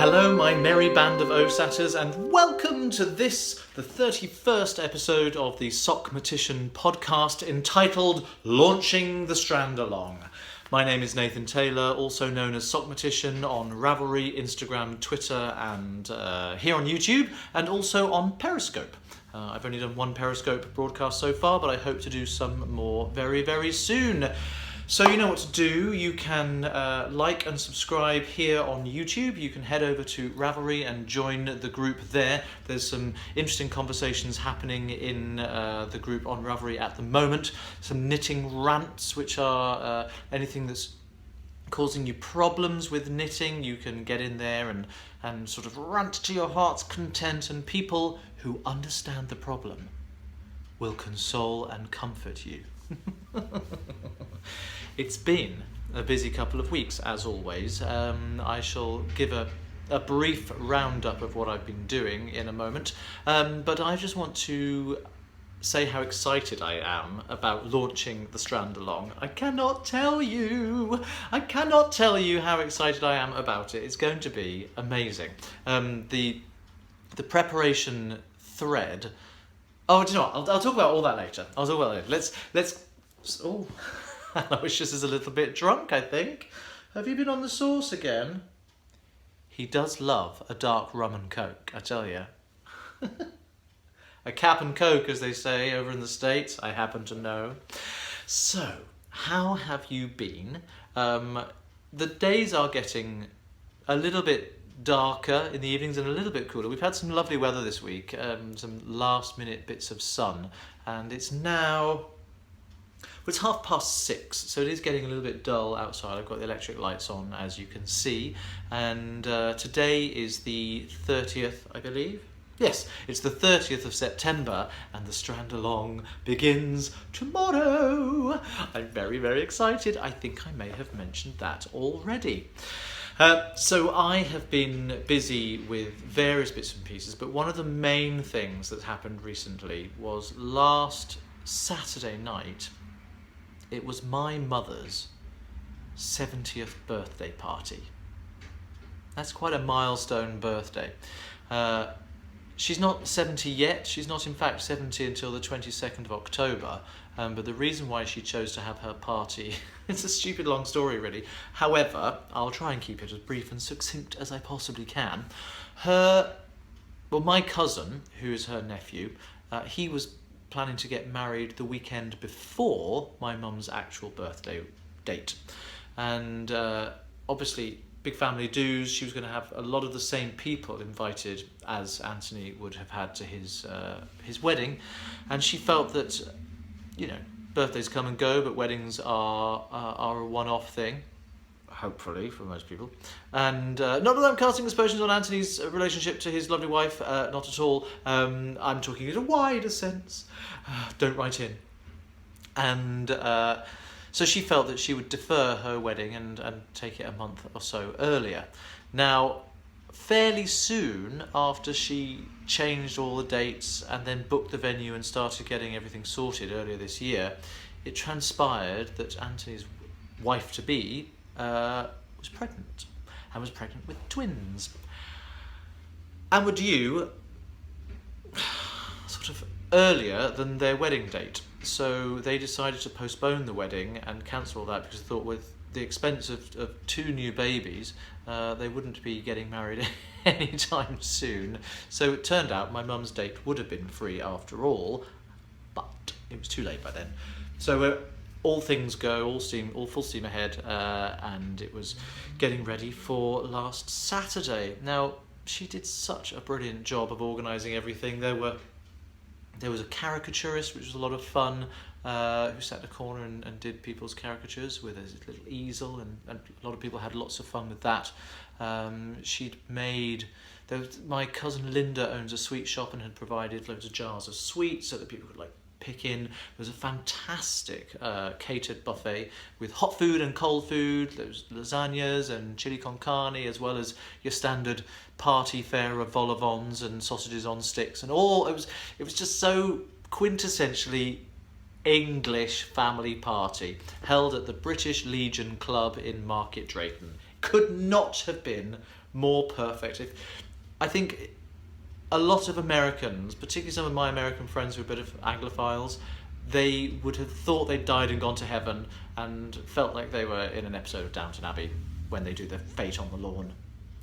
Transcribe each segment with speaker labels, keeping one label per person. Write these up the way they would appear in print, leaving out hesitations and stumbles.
Speaker 1: Hello, my merry band of OSATers, and welcome to this, the 31st episode of the Sockmatician podcast entitled Launching the Strandalong. My name is Nathan Taylor, also known as Sockmatician on Ravelry, Instagram, Twitter, and here on YouTube, and also on Periscope. I've only done one Periscope broadcast so far, but I hope to do some more very, very soon. So you know what to do. You can like and subscribe here on YouTube. You can head over to Ravelry and join the group there. There's some interesting conversations happening in the group on Ravelry at the moment. Some knitting rants, which are anything that's causing you problems with knitting. You can get in there and sort of rant to your heart's content, and people who understand the problem will console and comfort you. It's been a busy couple of weeks, as always. I shall give a brief roundup of what I've been doing in a moment, but I just want to say how excited I am about launching the Strandalong. I cannot tell you how excited I am about it. It's going to be amazing. The preparation thread. Oh, do you know what? I'll talk about all that later. Let's. Oh, Aloysius is a little bit drunk, I think. Have you been on the sauce again? He does love a dark rum and coke, I tell you. A cap and coke, as they say over in the States, I happen to know. So, how have you been? The days are getting a little bit darker in the evenings and a little bit cooler. We've had some lovely weather this week, some last minute bits of sun, and it's now... Well, it's 6:30, so it is getting a little bit dull outside. I've got the electric lights on, as you can see, and today is the 30th, I believe. Yes, it's the 30th of September, and the Strandalong begins tomorrow. I'm very, very excited. I think I may have mentioned that already. So I have been busy with various bits and pieces, but one of the main things that happened recently was last Saturday night. It was my mother's 70th birthday party. That's quite a milestone birthday. She's not 70 yet. She's not, in fact, 70 until the 22nd of October. But the reason why she chose to have her party, it's a stupid long story, really. However, I'll try and keep it as brief and succinct as I possibly can. My cousin, who is her nephew, he was planning to get married the weekend before my mum's actual birthday date. And obviously, big family dues. She was going to have a lot of the same people invited as Anthony would have had to his wedding. And she felt that, birthdays come and go, but weddings are a one-off thing. Hopefully, for most people. And not that I'm casting aspersions on Anthony's relationship to his lovely wife, not at all. I'm talking in a wider sense. Don't write in. And so she felt that she would defer her wedding and take it a month or so earlier. Now, fairly soon after she changed all the dates and then booked the venue and started getting everything sorted earlier this year, it transpired that Anthony's wife-to-be was pregnant, and was pregnant with twins, and were due sort of earlier than their wedding date. So they decided to postpone the wedding and cancel that because they thought with the expense of two new babies, they wouldn't be getting married anytime soon. So it turned out my mum's date would have been free after all, but it was too late by then. So all things go, all full steam ahead, and it was getting ready for last Saturday. Now, she did such a brilliant job of organising everything. There was a caricaturist, which was a lot of fun, who sat in a corner and did people's caricatures with a little easel, and a lot of people had lots of fun with that. My cousin Linda owns a sweet shop and had provided loads of jars of sweets so that people could pick in. There was a fantastic catered buffet with hot food and cold food. There was lasagnas and chili con carne, as well as your standard party fare of vol au vents and sausages on sticks and all. It was just so quintessentially English family party held at the British Legion Club in Market Drayton. Could not have been more perfect. I think a lot of Americans, particularly some of my American friends who are a bit of Anglophiles, they would have thought they'd died and gone to heaven and felt like they were in an episode of Downton Abbey when they do the Fate on the Lawn.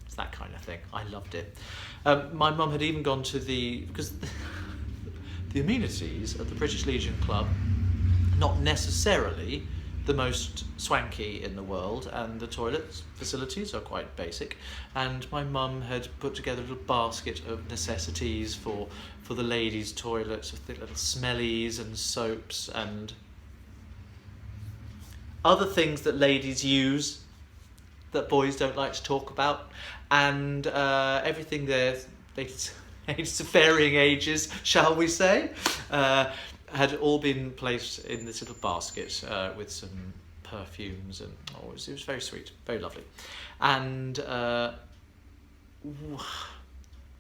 Speaker 1: It's that kind of thing. I loved it. My mum had even gone to because the amenities at the British Legion Club, not necessarily the most swanky in the world, and the toilet facilities are quite basic, and my mum had put together a little basket of necessities for the ladies' toilets, with little smellies and soaps and other things that ladies use that boys don't like to talk about, and everything there, ladies to varying ages, shall we say, had all been placed in this little basket with some perfumes, and it was very sweet, very lovely. And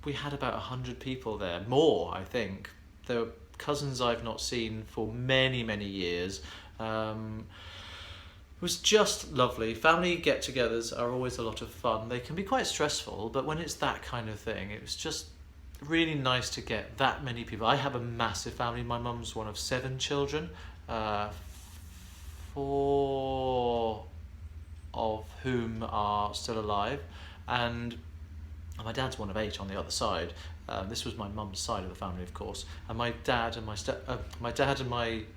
Speaker 1: we had about 100 people there, more I think. There were cousins I've not seen for many, many years. It was just lovely. Family get-togethers are always a lot of fun. They can be quite stressful, but when it's that kind of thing, it was just really nice to get that many people. I have a massive family. My mum's one of 7 children, 4 of whom are still alive, and my dad's one of 8 on the other side. This was my mum's side of the family, of course, and my dad and my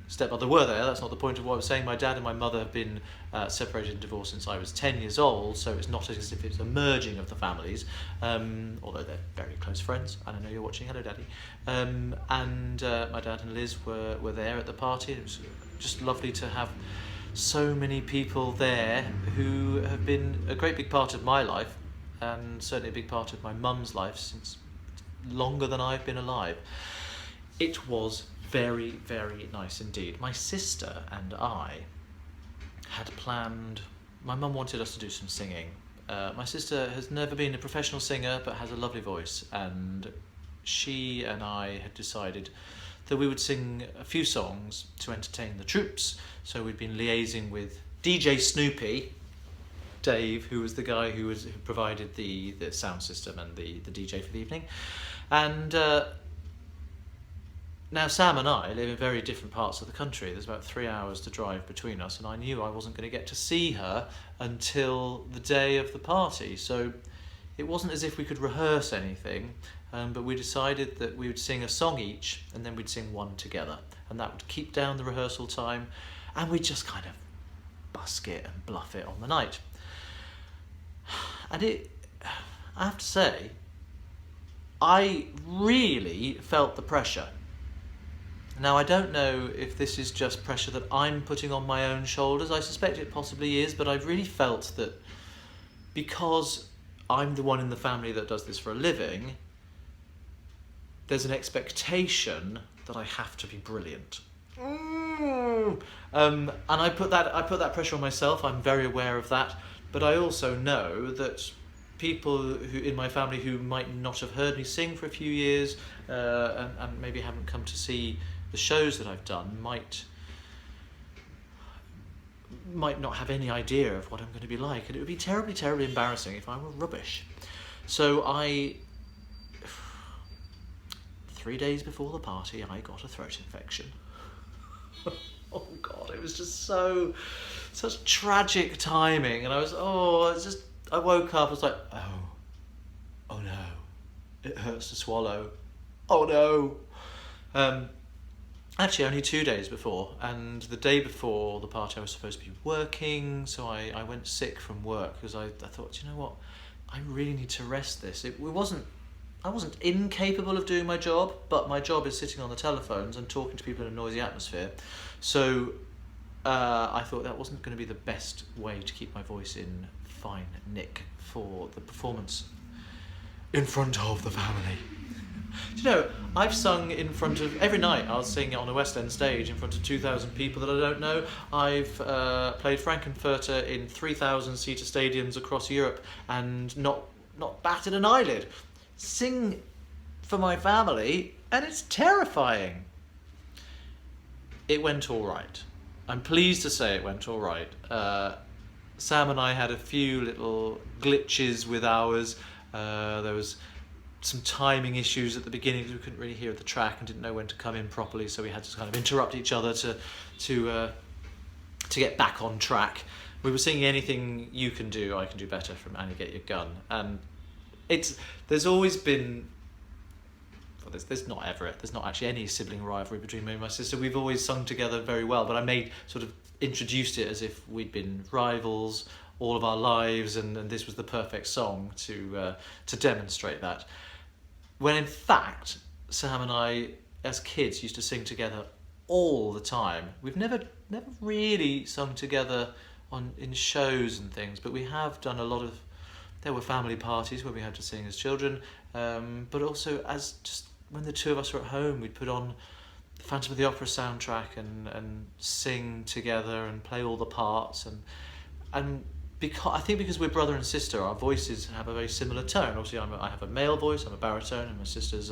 Speaker 1: stepmother were there. That's not the point of what I was saying. My dad and my mother have been separated and divorced since I was 10 years old, so it's not as if it's a merging of the families, although they're very close friends, and I know you're watching. Hello, Daddy. My dad and Liz were there at the party. It was just lovely to have so many people there who have been a great big part of my life, and certainly a big part of my mum's life since longer than I've been alive. It was very, very nice indeed. My sister and I had planned, my mum wanted us to do some singing. My sister has never been a professional singer but has a lovely voice, and she and I had decided that we would sing a few songs to entertain the troops. So we'd been liaising with DJ Snoopy, Dave, who was the guy who provided the sound system and the DJ for the evening. And now Sam and I live in very different parts of the country. There's about 3 hours to drive between us, and I knew I wasn't going to get to see her until the day of the party. So it wasn't as if we could rehearse anything, but we decided that we would sing a song each, and then we'd sing one together. And that would keep down the rehearsal time, and we'd just kind of busk it and bluff it on the night. And I have to say, I really felt the pressure. Now, I don't know if this is just pressure that I'm putting on my own shoulders. I suspect it possibly is, but I really felt that because I'm the one in the family that does this for a living, there's an expectation that I have to be brilliant. And I put that pressure on myself. I'm very aware of that. But I also know that people who in my family who might not have heard me sing for a few years and maybe haven't come to see the shows that I've done might not have any idea of what I'm going to be like, and it would be terribly, terribly embarrassing if I were rubbish. So 3 days before the party, I got a throat infection. Oh God, it was just such tragic timing, and I woke up, I was like, oh no, it hurts to swallow, oh no. Actually only 2 days before, and the day before the party I was supposed to be working, so I went sick from work because I thought, you know what, I really need to rest this. I wasn't incapable of doing my job, but my job is sitting on the telephones and talking to people in a noisy atmosphere. So I thought that wasn't going to be the best way to keep my voice in fine nick for the performance in front of the family. Do you know, I've sung in front of, every night I'll sing on a West End stage in front of 2,000 people that I don't know. I've played Frankenfurter in 3,000-seater stadiums across Europe and not batted an eyelid. Sing for my family, and it's terrifying. It went all right. I'm pleased to say it went all right. Sam and I had a few little glitches with ours. There was some timing issues at the beginning because we couldn't really hear the track and didn't know when to come in properly, so we had to kind of interrupt each other to get back on track. We were singing Anything You Can Do, I Can Do Better from Annie Get Your Gun, and there's always been, well, there's not actually any sibling rivalry between me and my sister. We've always sung together very well, but I introduced it as if we'd been rivals all of our lives, and this was the perfect song to demonstrate that. When in fact, Sam and I, as kids, used to sing together all the time. We've never really sung together in shows and things, but we have done a lot of. There were family parties where we had to sing as children, but also as just when the two of us were at home, we'd put on the Phantom of the Opera soundtrack and sing together and play all the parts, and because we're brother and sister, our voices have a very similar tone. Obviously, I have a male voice, I'm a baritone, and my sister's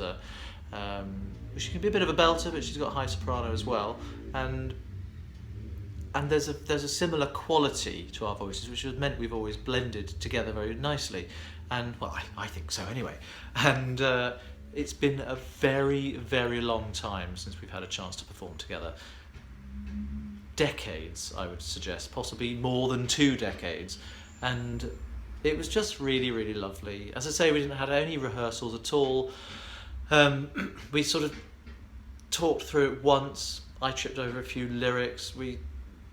Speaker 1: she can be a bit of a belter, but she's got high soprano as well, and there's a similar quality to our voices, which has meant we've always blended together very nicely, and well, I think so anyway. And it's been a very, very long time since we've had a chance to perform together. Decades, I would suggest, possibly more than 2 decades, and it was just really, really lovely. As I say, we didn't have any rehearsals at all. We sort of talked through it once. I tripped over a few lyrics, we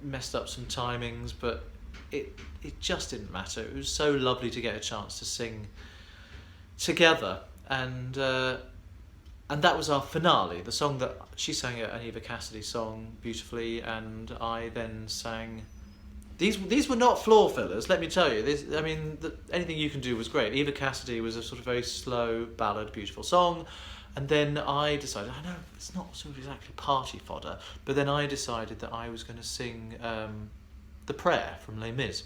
Speaker 1: messed up some timings, but it just didn't matter. It was so lovely to get a chance to sing together, and that was our finale. The song that she sang, an Eva Cassidy song, beautifully, and I then sang. These were not floor fillers, let me tell you. Anything You Can Do was great. Eva Cassidy was a sort of very slow ballad, beautiful song, and then I decided, I know it's not sort of exactly party fodder, but then I decided that I was going to sing The Prayer from Les Mis.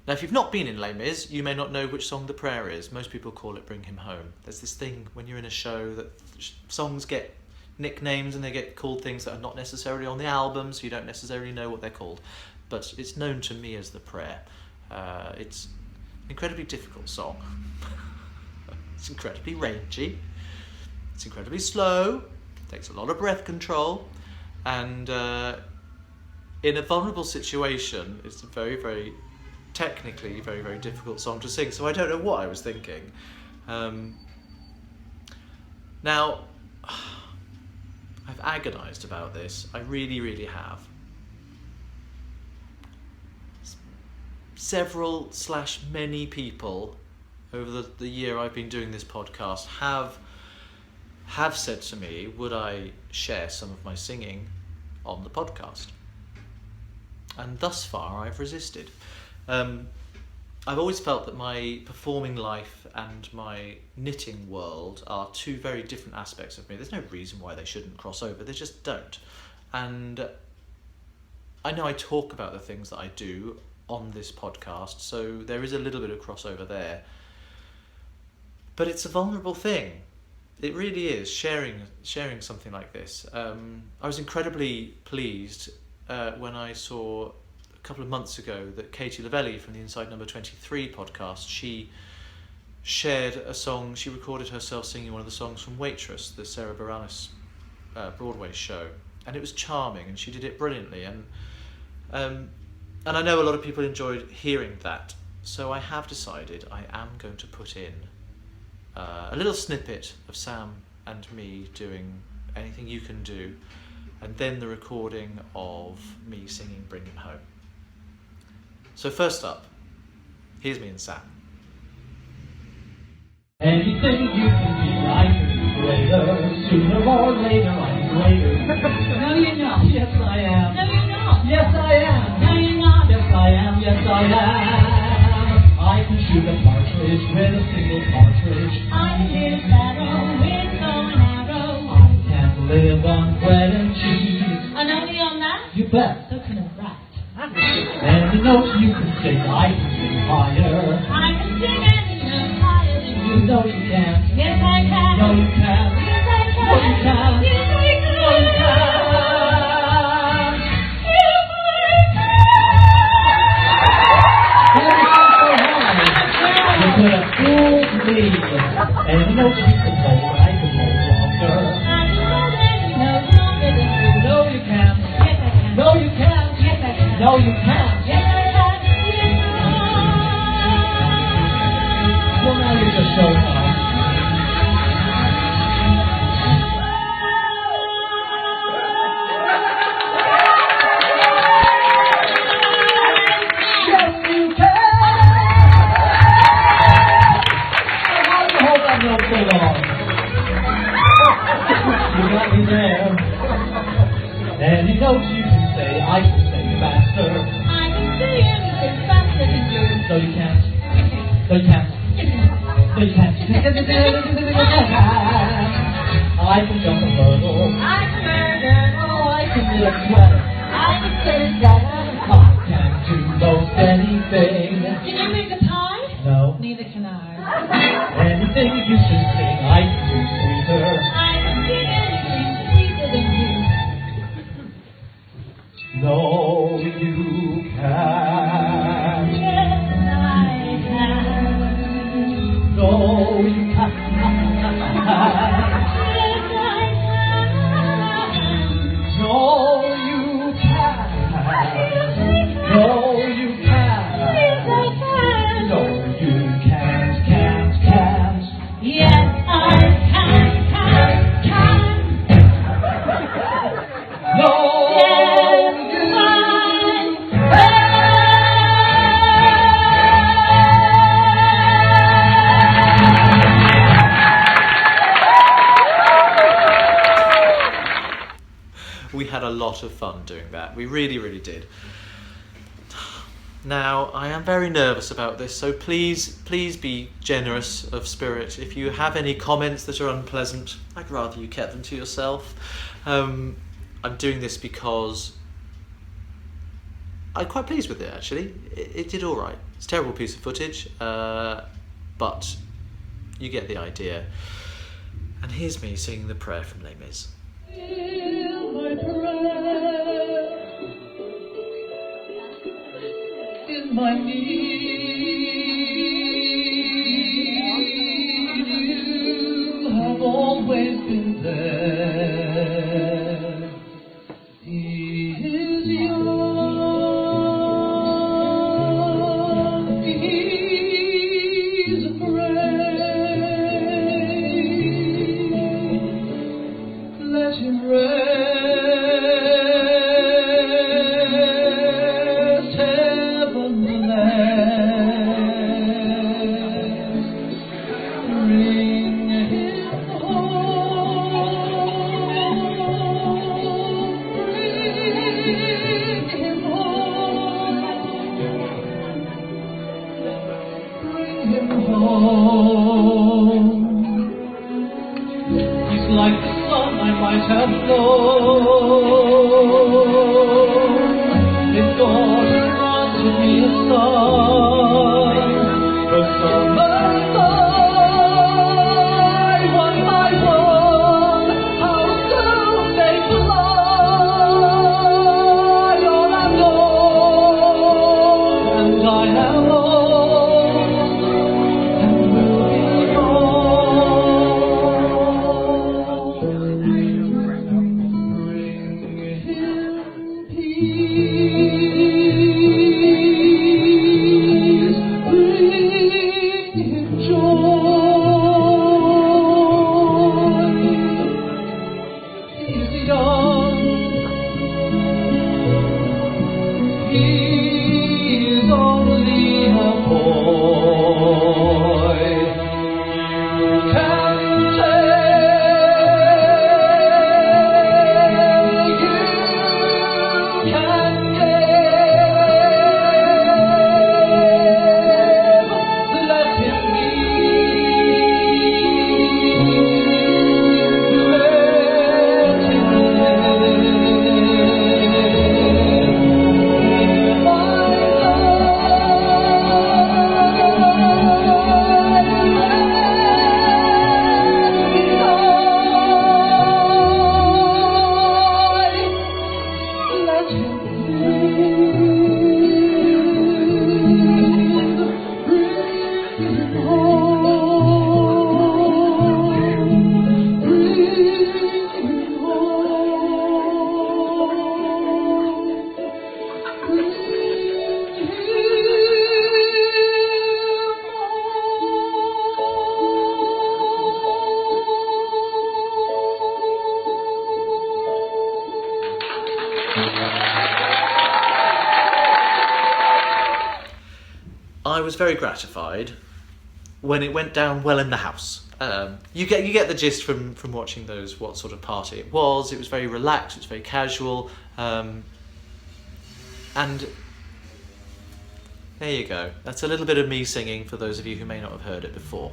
Speaker 1: Now, if you've not been in Les Mis, you may not know which song The Prayer is. Most people call it Bring Him Home. There's this thing when you're in a show that songs get nicknames and they get called things that are not necessarily on the album, so you don't necessarily know what they're called. But it's known to me as The Prayer. It's an incredibly difficult song. It's incredibly rangy. It's incredibly slow. Takes a lot of breath control. And in a vulnerable situation, it's a very, very technically very, very difficult song to sing, so I don't know what I was thinking. Now, I've agonised about this. I really, really have. Many people over the year I've been doing this podcast have said to me, would I share some of my singing on the podcast? And thus far I've resisted. I've always felt that my performing life and my knitting world are 2 very different aspects of me. There's no reason why they shouldn't cross over, they just don't. And I know I talk about the things that I do on this podcast, so there is a little bit of crossover there. But it's a vulnerable thing. It really is, sharing something like this. I was incredibly pleased when I saw a couple of months ago that Katie Lavelli from the Inside Number 23 podcast, she shared a song. She recorded herself singing one of the songs from Waitress, the Sarah Bareilles Broadway show, and it was charming, and she did it brilliantly, and I know a lot of people enjoyed hearing that, so I have decided I am going to put in a little snippet of Sam and me doing Anything You Can Do, and then the recording of me singing Bring Him Home. So first up, here's me and Sam.
Speaker 2: Anything you can do, I can do later. Sooner or later, I'm greater. No, you're not. Yes, I am. No, you're not. Yes, I am. No, you're not. Yes, I am. Yes, I am. I can shoot a partridge with a single cartridge. I can hit a sparrow with a bow and arrow. I can live on bread and cheese. I know you on that. You bet. So can a rat. And the notes you can sing, I can sing higher. I can sing any note higher than you. No, you can't. Yes, I can. No, you can't. Yes, I can. No, you can't. Yes, I can. No, you can't. Yes, I can. knows she can play, but I can no longer.
Speaker 3: I know that he knows longer than you.
Speaker 2: No, you can't.
Speaker 3: Yes, I can.
Speaker 2: No, you can't.
Speaker 3: Yes, I can.
Speaker 2: No, you can't.
Speaker 3: Yes, I can.
Speaker 2: Well, now you're just showing off. Yes, you can. How do you hold that note so long? You got me there. Any note you can say, I can say faster.
Speaker 3: I can say anything faster than you.
Speaker 2: No, you can't. No, you can't. No, you can't. I can jump a hurdle.
Speaker 3: I can murder.
Speaker 2: Oh, I can do a sweater.
Speaker 3: I can say better.
Speaker 2: I can do most anything.
Speaker 3: Can you make a pie?
Speaker 2: No.
Speaker 3: Neither can I.
Speaker 2: Anything you can sing, I can do sweeter.
Speaker 3: I can see anything sweeter than you.
Speaker 2: No, you can't.
Speaker 3: Yes, I can.
Speaker 2: No, you can't.
Speaker 3: Yes, I can.
Speaker 2: No, you can't. No, you
Speaker 3: Yes, I
Speaker 2: can't.
Speaker 3: can.
Speaker 2: No, you can't.
Speaker 3: Yes, I can.
Speaker 2: No,
Speaker 1: We had a lot of fun doing that. We really, really did. Now, I am very nervous about this, so please be generous of spirit. If you have any comments that are unpleasant, I'd rather you kept them to yourself. I'm doing this because I'm quite pleased with it, actually. It did all right. It's a terrible piece of footage, but you get the idea. And here's me singing the prayer from Les Mis.
Speaker 2: Hear my prayer in my need. You have always been there. He is young. He's afraid. Let him rest, heaven's land.
Speaker 1: was very gratified when it went down well in the house. You get the gist from watching those, what sort of party it was. It was very relaxed, it was very casual, and there you go. That's a little bit of me singing for those of you who may not have heard it before.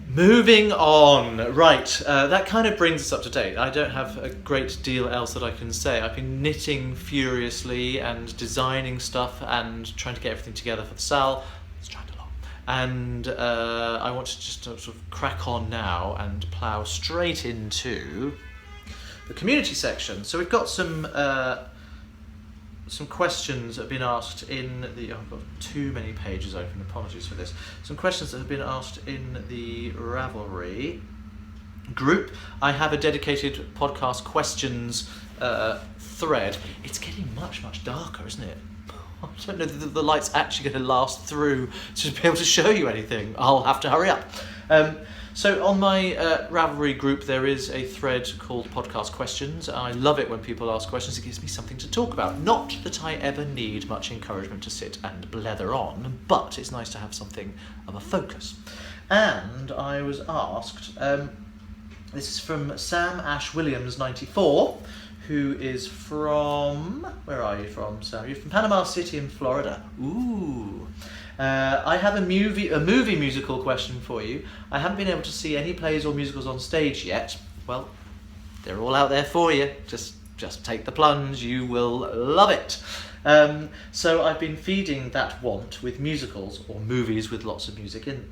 Speaker 1: Moving on. Right, that kind of brings us up to date. I don't have a great deal else that I can say. I've been knitting furiously and designing stuff and trying to get everything together for the Strandalong. And I want to just sort of crack on now and plough straight into the community section. So we've got some questions that have been asked in the... Oh, I've got too many pages open, apologies for this. Some questions that have been asked in the Ravelry group. I have a dedicated podcast questions thread. It's getting much, much darker, isn't it? I don't know if the light's actually going to last through to be able to show you anything. I'll have to hurry up. So on my Ravelry group, there is a thread called Podcast Questions. I love it when people ask questions. It gives me something to talk about. Not that I ever need much encouragement to sit and blether on, but it's nice to have something of a focus. And I was asked, this is from Sam Ash Williams 94, who is from... Where are you from, Sam? You're from Panama City in Florida. Ooh. I have a movie musical question for you. I haven't been able to see any plays or musicals on stage yet. Well, they're all out there for you. Just take the plunge. You will love it. So I've been feeding that want with musicals or movies with lots of music in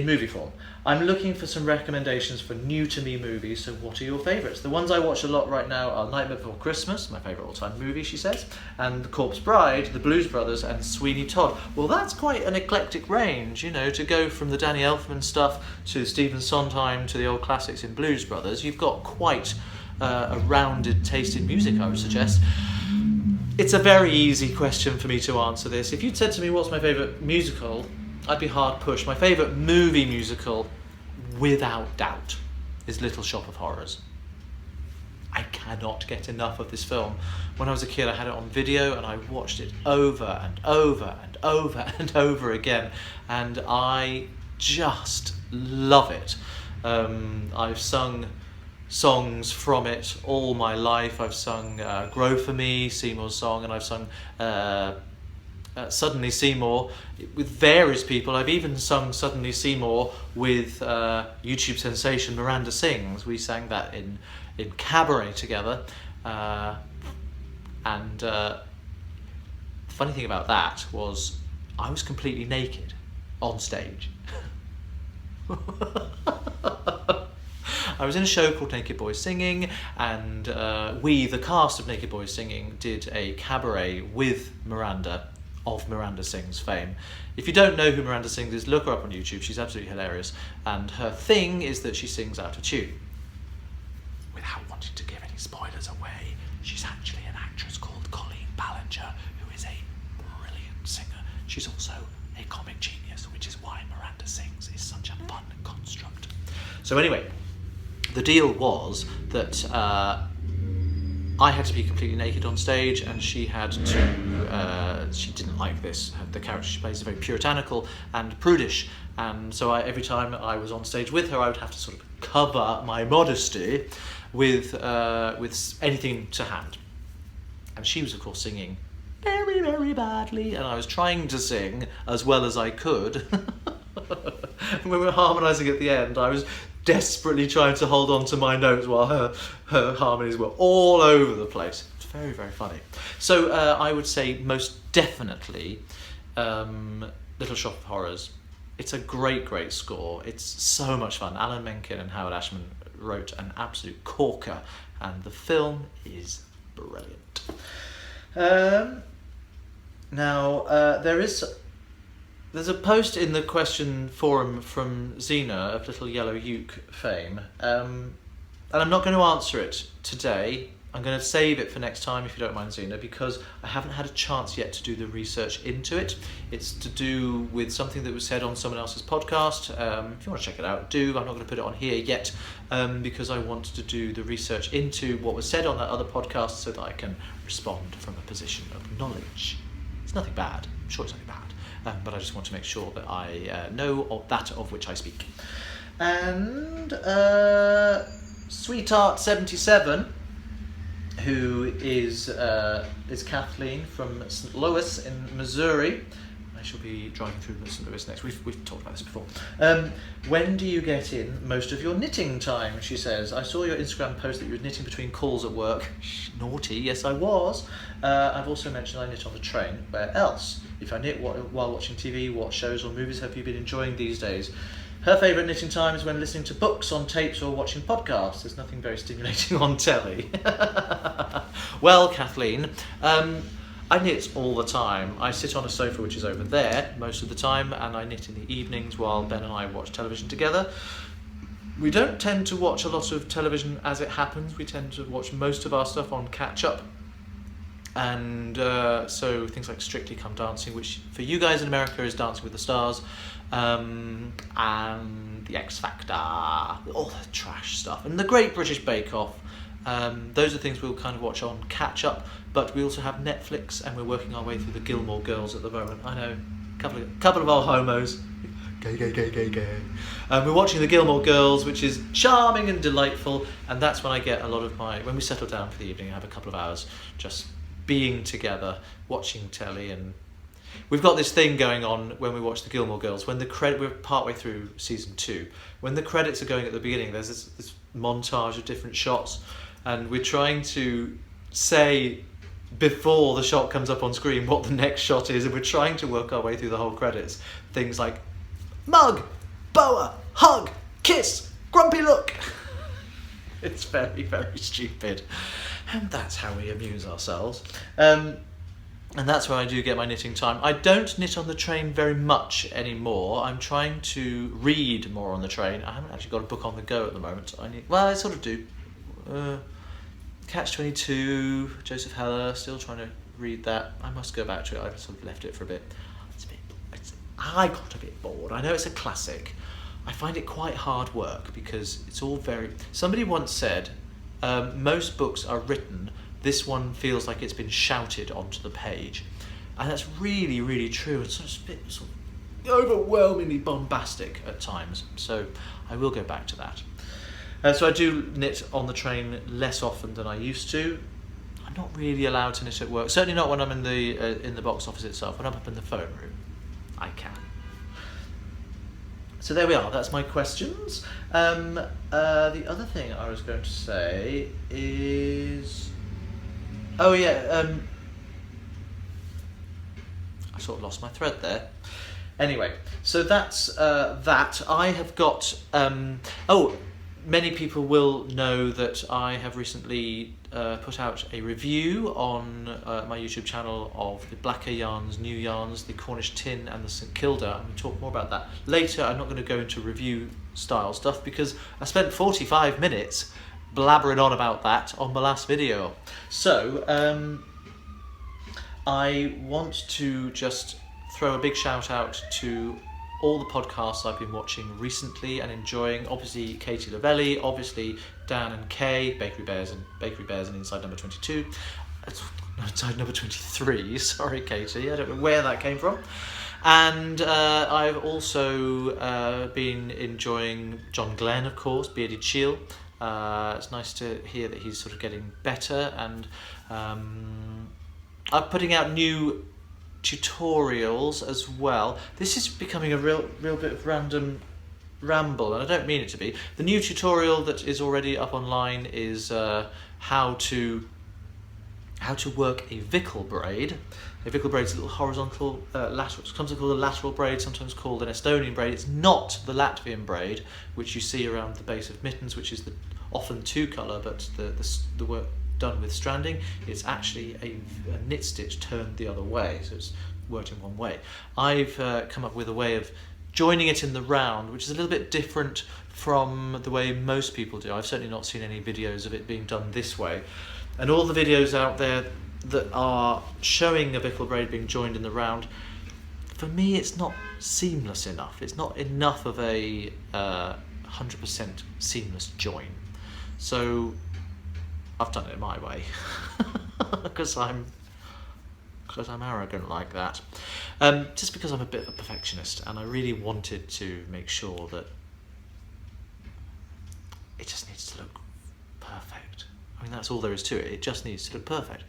Speaker 1: movie form. I'm looking for some recommendations for new to me movies, so what are your favourites? The ones I watch a lot right now are Nightmare Before Christmas, my favourite all-time movie, she says, and The Corpse Bride, The Blues Brothers, and Sweeney Todd. Well, that's quite an eclectic range, you know, to go from the Danny Elfman stuff to Stephen Sondheim to the old classics in Blues Brothers. You've got quite a rounded taste in music, I would suggest. It's a very easy question for me to answer this. If you'd said to me, what's my favourite musical, I'd be hard pushed. My favourite movie musical, without doubt, is Little Shop of Horrors. I cannot get enough of this film. When I was a kid, I had it on video and I watched it over and over and over and over again, and I just love it. I've sung songs from it all my life. I've sung Grow For Me, Seymour's song, and I've sung Suddenly Seymour with various people. I've even sung Suddenly Seymour with YouTube sensation Miranda Sings. We sang that in cabaret together, and the funny thing about that was I was completely naked on stage. I was in a show called Naked Boys Singing, and we, the cast of Naked Boys Singing, did a cabaret with Miranda, of Miranda Sings fame. If you don't know who Miranda Sings is, look her up on YouTube. She's absolutely hilarious, and her thing is that she sings out of tune. Without wanting to give any spoilers away, she's actually an actress called Colleen Ballinger, who is a brilliant singer. She's also a comic genius, which is why Miranda Sings is such a fun construct. So anyway, the deal was that I had to be completely naked on stage, and she had to, she didn't like this. The character she plays is very puritanical and prudish, and so every time I was on stage with her, I would have to sort of cover my modesty with anything to hand. And she was, of course, singing very, very badly, and I was trying to sing as well as I could. When we were harmonising at the end, I was desperately trying to hold on to my notes while her harmonies were all over the place. It's very, very funny. So I would say most definitely Little Shop of Horrors. It's a great, great score. It's so much fun. Alan Menken and Howard Ashman wrote an absolute corker, and the film is brilliant. There's a post in the question forum from Xena of Little Yellow Uke fame, and I'm not going to answer it today. I'm going to save it for next time, if you don't mind, Xena, because I haven't had a chance yet to do the research into it. It's to do with something that was said on someone else's podcast. If you want to check it out, do. I'm not going to put it on here yet, because I want to do the research into what was said on that other podcast so that I can respond from a position of knowledge. It's nothing bad. I'm sure it's nothing bad. But I just want to make sure that I know of that of which I speak. And Sweetheart77, who is Kathleen from St. Louis in Missouri. I shall be driving through St. Louis next. We've talked about this before. When do you get in most of your knitting time? She says. I saw your Instagram post that you were knitting between calls at work. Naughty, yes I was. I've also mentioned I knit on the train. Where else? If I knit while watching TV, what shows or movies have you been enjoying these days? Her favourite knitting time is when listening to books on tapes or watching podcasts. There's nothing very stimulating on telly. Well, Kathleen, I knit all the time. I sit on a sofa which is over there most of the time, and I knit in the evenings while Ben and I watch television together. We don't tend to watch a lot of television as it happens. We tend to watch most of our stuff on catch-up. And so things like Strictly Come Dancing, which for you guys in America is Dancing with the Stars, and The X Factor, all the trash stuff, and the Great British Bake Off. Those are things we'll kind of watch on catch-up, but we also have Netflix, and we're working our way through the Gilmore Girls at the moment. I know, couple of old homos. Gay. We're watching the Gilmore Girls, which is charming and delightful, and that's when I get a lot of when we settle down for the evening, I have a couple of hours just being together, watching telly, and we've got this thing going on when we watch the Gilmore Girls. When we're partway through season 2, when the credits are going at the beginning, there's this montage of different shots, and we're trying to say before the shot comes up on screen what the next shot is, and we're trying to work our way through the whole credits. Things like mug, boa, hug, kiss, grumpy look. It's very, very stupid. And that's how we amuse ourselves. And that's where I do get my knitting time. I don't knit on the train very much anymore. I'm trying to read more on the train. I haven't actually got a book on the go at the moment. I sort of do. Catch-22, Joseph Heller, still trying to read that. I must go back to it. I've sort of left it for a bit. I got a bit bored. I know it's a classic. I find it quite hard work because it's all very... Somebody once said, most books are written, this one feels like it's been shouted onto the page. And that's really, really true. It's sort of overwhelmingly bombastic at times. So I will go back to that. So I do knit on the train less often than I used to. I'm not really allowed to knit at work. Certainly not when I'm in the box office itself. When I'm up in the phone room, I can. So there we are. That's my questions. The other thing I was going to say is, I sort of lost my thread there. Anyway, so that's that. I have got. Many people will know that I have recently put out a review on my YouTube channel of the Blacker yarns, new yarns, the Cornish tin and the St Kilda. I'm going to talk more about that later. I'm not going to go into review style stuff because I spent 45 minutes blabbering on about that on my last video. So I want to just throw a big shout out to all the podcasts I've been watching recently and enjoying. Obviously Katie Lavelli, obviously Dan and Kay, Bakery Bears and Inside Number 22. Inside Number 23, sorry Katie, I don't know where that came from. And I've also been enjoying John Glenn, of course, Bearded Shield. It's nice to hear that he's sort of getting better, and I'm putting out new tutorials as well. This is becoming a real bit of random ramble, and I don't mean it to be. The new tutorial that is already up online is how to work a Vickle braid. A Vickle braid is a little horizontal lateral, sometimes called a lateral braid, sometimes called an Estonian braid. It's not the Latvian braid which you see around the base of mittens, which is often two colour, but the work done with stranding. It's actually a knit stitch turned the other way, so it's worked in one way. I've come up with a way of joining it in the round, which is a little bit different from the way most people do. I've certainly not seen any videos of it being done this way, and all the videos out there that are showing a Vickle braid being joined in the round, for me it's not seamless enough. It's not enough of a 100% seamless join. So I've done it my way because I'm because I'm arrogant like that. Just because I'm a bit of a perfectionist, and I really wanted to make sure that it just needs to look perfect. I mean, that's all there is to it. It just needs to look perfect.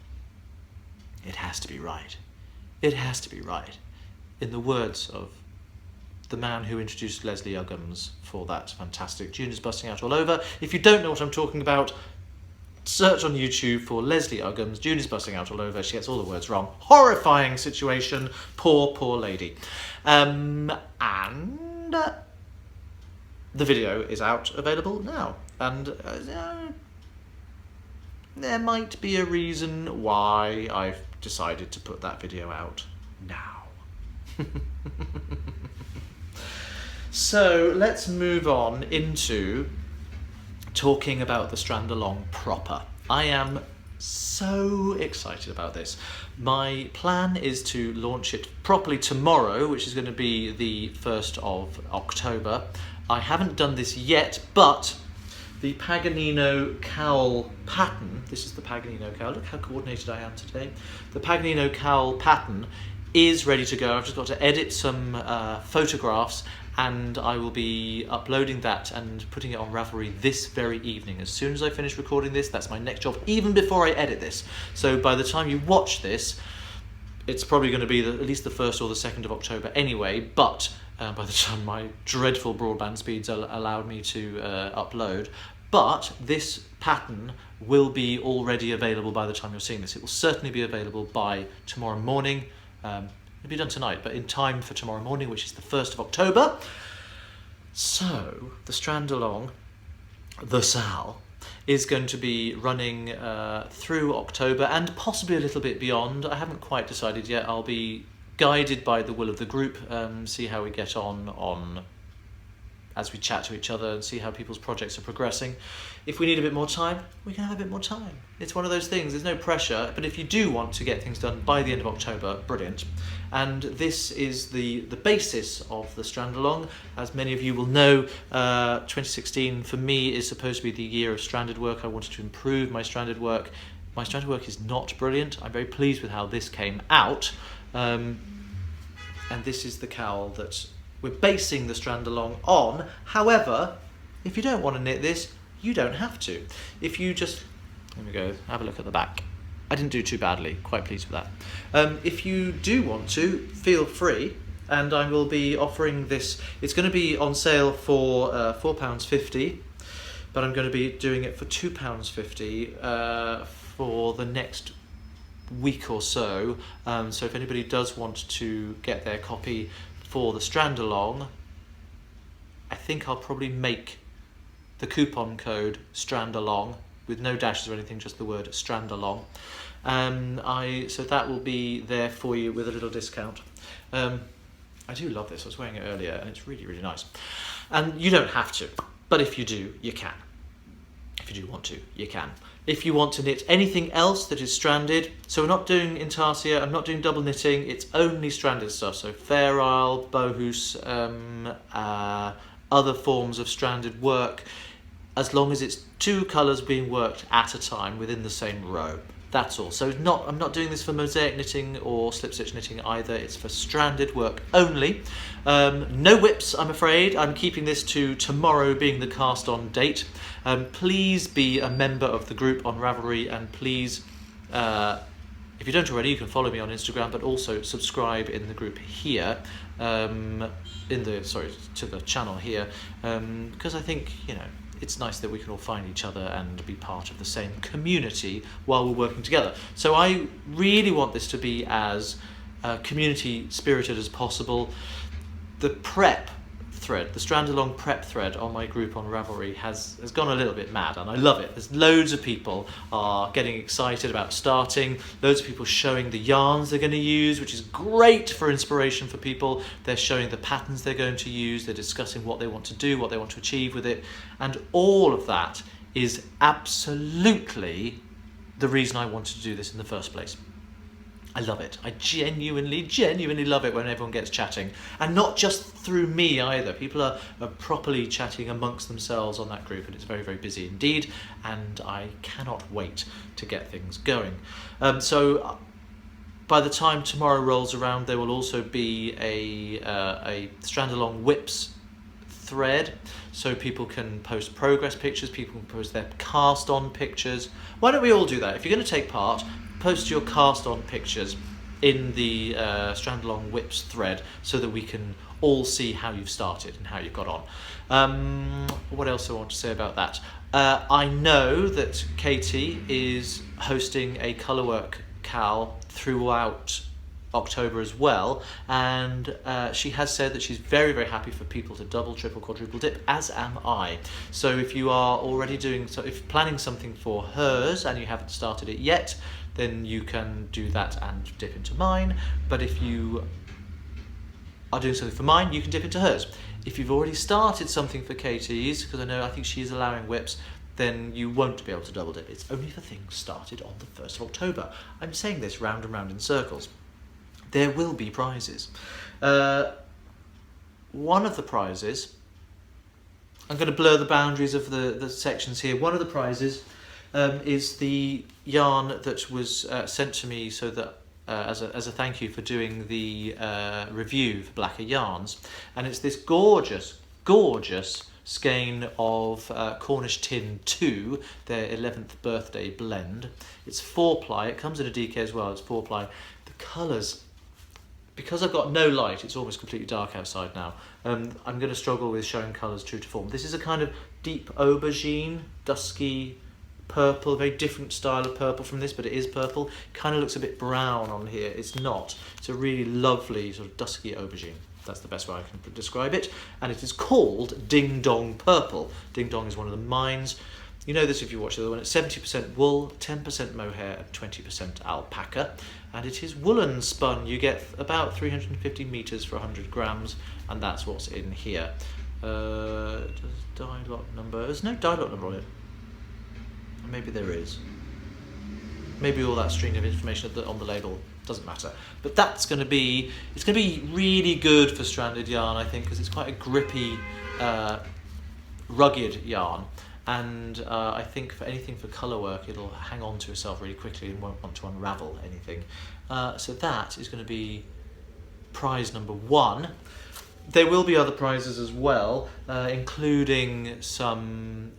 Speaker 1: It has to be right. It has to be right. In the words of the man who introduced Leslie Uggams for that fantastic June is Busting Out All Over. If you don't know what I'm talking about, search on YouTube for Leslie Uggams, June is Busting Out All Over. She gets all the words wrong. Horrifying situation. Poor, poor lady. And the video is out, available now. And there might be a reason why I've decided to put that video out now. So let's move on into talking about the Strandalong proper. I am so excited about this. My plan is to launch it properly tomorrow, which is going to be the 1st of October. I haven't done this yet, but the Paganino Cowl pattern, this is the Paganino Cowl, look how coordinated I am today. The Paganino Cowl pattern is ready to go. I've just got to edit some photographs, and I will be uploading that and putting it on Ravelry this very evening. As soon as I finish recording this, that's my next job, even before I edit this. So by the time you watch this, it's probably going to be at least the 1st or the 2nd of October anyway, but by the time my dreadful broadband speeds allowed me to upload. But this pattern will be already available by the time you're seeing this. It will certainly be available by tomorrow morning. It'll be done tonight, but in time for tomorrow morning, which is the 1st of October. So, the Strandalong, the Sal, is going to be running through October and possibly a little bit beyond. I haven't quite decided yet. I'll be guided by the will of the group, see how we get on as we chat to each other and see how people's projects are progressing. If we need a bit more time, we can have a bit more time. It's one of those things, there's no pressure, but if you do want to get things done by the end of October, brilliant. And this is the basis of the Strandalong. As many of you will know, 2016 for me is supposed to be the year of stranded work. I wanted to improve my stranded work. My stranded work is not brilliant. I'm very pleased with how this came out. And this is the cowl that we're basing the Strandalong on. However, if you don't want to knit this, you don't have to. If you just, let me go, have a look at the back. I didn't do too badly, quite pleased with that. If you do want to, feel free, and I will be offering this. It's going to be on sale for £4.50, but I'm going to be doing it for £2.50 for the next week or so. So if anybody does want to get their copy for the Strandalong, I think I'll probably make the coupon code Strandalong with no dashes or anything, just the word Strandalong. So that will be there for you with a little discount. I do love this. I was wearing it earlier and it's really, really nice. And you don't have to, but if you do, you can. If you do want to, you can. If you want to knit anything else that is stranded, so we're not doing intarsia, I'm not doing double knitting, it's only stranded stuff, so Fair Isle, bohus, other forms of stranded work, as long as it's 2 colours being worked at a time within the same row. That's all. So I'm not doing this for mosaic knitting or slip stitch knitting either, it's for stranded work only. No whips, I'm afraid. I'm keeping this to tomorrow being the cast on date. Please be a member of the group on Ravelry, and please, if you don't already, you can follow me on Instagram, but also subscribe in the group here, to the channel here, because I think, it's nice that we can all find each other and be part of the same community while we're working together. So I really want this to be as community spirited as possible. The prep thread, the Strandalong prep thread on my group on Ravelry has gone a little bit mad, and I love it. There's loads of people are getting excited about starting, loads of people showing the yarns they're going to use, which is great for inspiration for people. They're showing the patterns they're going to use, they're discussing what they want to do, what they want to achieve with it, and all of that is absolutely the reason I wanted to do this in the first place. I love it. I genuinely love it when everyone gets chatting. And not just through me either. People are properly chatting amongst themselves on that group, and it's very, very busy indeed. And I cannot wait to get things going. By by the time tomorrow rolls around, there will also be a Strandalong whips thread, so people can post progress pictures, people can post their cast on pictures. Why don't we all do that? If you're going to take part, post your cast on pictures in the Strandalong whips thread so that we can all see how you've started and how you've got on. What else do I want to say about that? I know that Katie is hosting a colourwork cowl throughout October as well, and she has said that she's very, very happy for people to double, triple, quadruple dip, as am I. So if you are already if planning something for hers and you haven't started it yet, then you can do that and dip into mine. But if you are doing something for mine, you can dip into hers. If you've already started something for Katie's, because I think she's allowing whips, then you won't be able to double dip. It's only for things started on the 1st of October. I'm saying this round and round in circles. There will be prizes. One of the prizes, I'm going to blur the boundaries of the sections here. One of the prizes is the yarn that was sent to me so that as a thank you for doing the review for Blacker Yarns, and it's this gorgeous skein of Cornish Tin 2, their 11th birthday blend. It's 4-ply, it comes in a DK as well, it's 4-ply. The colours, because I've got no light, it's almost completely dark outside now, I'm going to struggle with showing colours true to form. This is a kind of deep aubergine, dusky purple, very different style of purple from this, but it is purple. Kind of looks a bit brown on here, it's not. It's a really lovely sort of dusky aubergine. That's the best way I can describe it. And it is called Ding Dong Purple. Ding Dong is one of the mines. You know this if you watch the other one. It's 70% wool, 10% mohair, and 20% alpaca. And it is woolen spun. You get about 350 meters for 100 grams, and that's what's in here. Does dye lot number? There's no dye lot number on it. Maybe there is. Maybe all that string of information on the label doesn't matter. But it's going to be really good for stranded yarn, I think, because it's quite a grippy, rugged yarn. And I think for anything for colour work, it'll hang on to itself really quickly and won't want to unravel anything. So that is going to be prize number 1. There will be other prizes as well, including some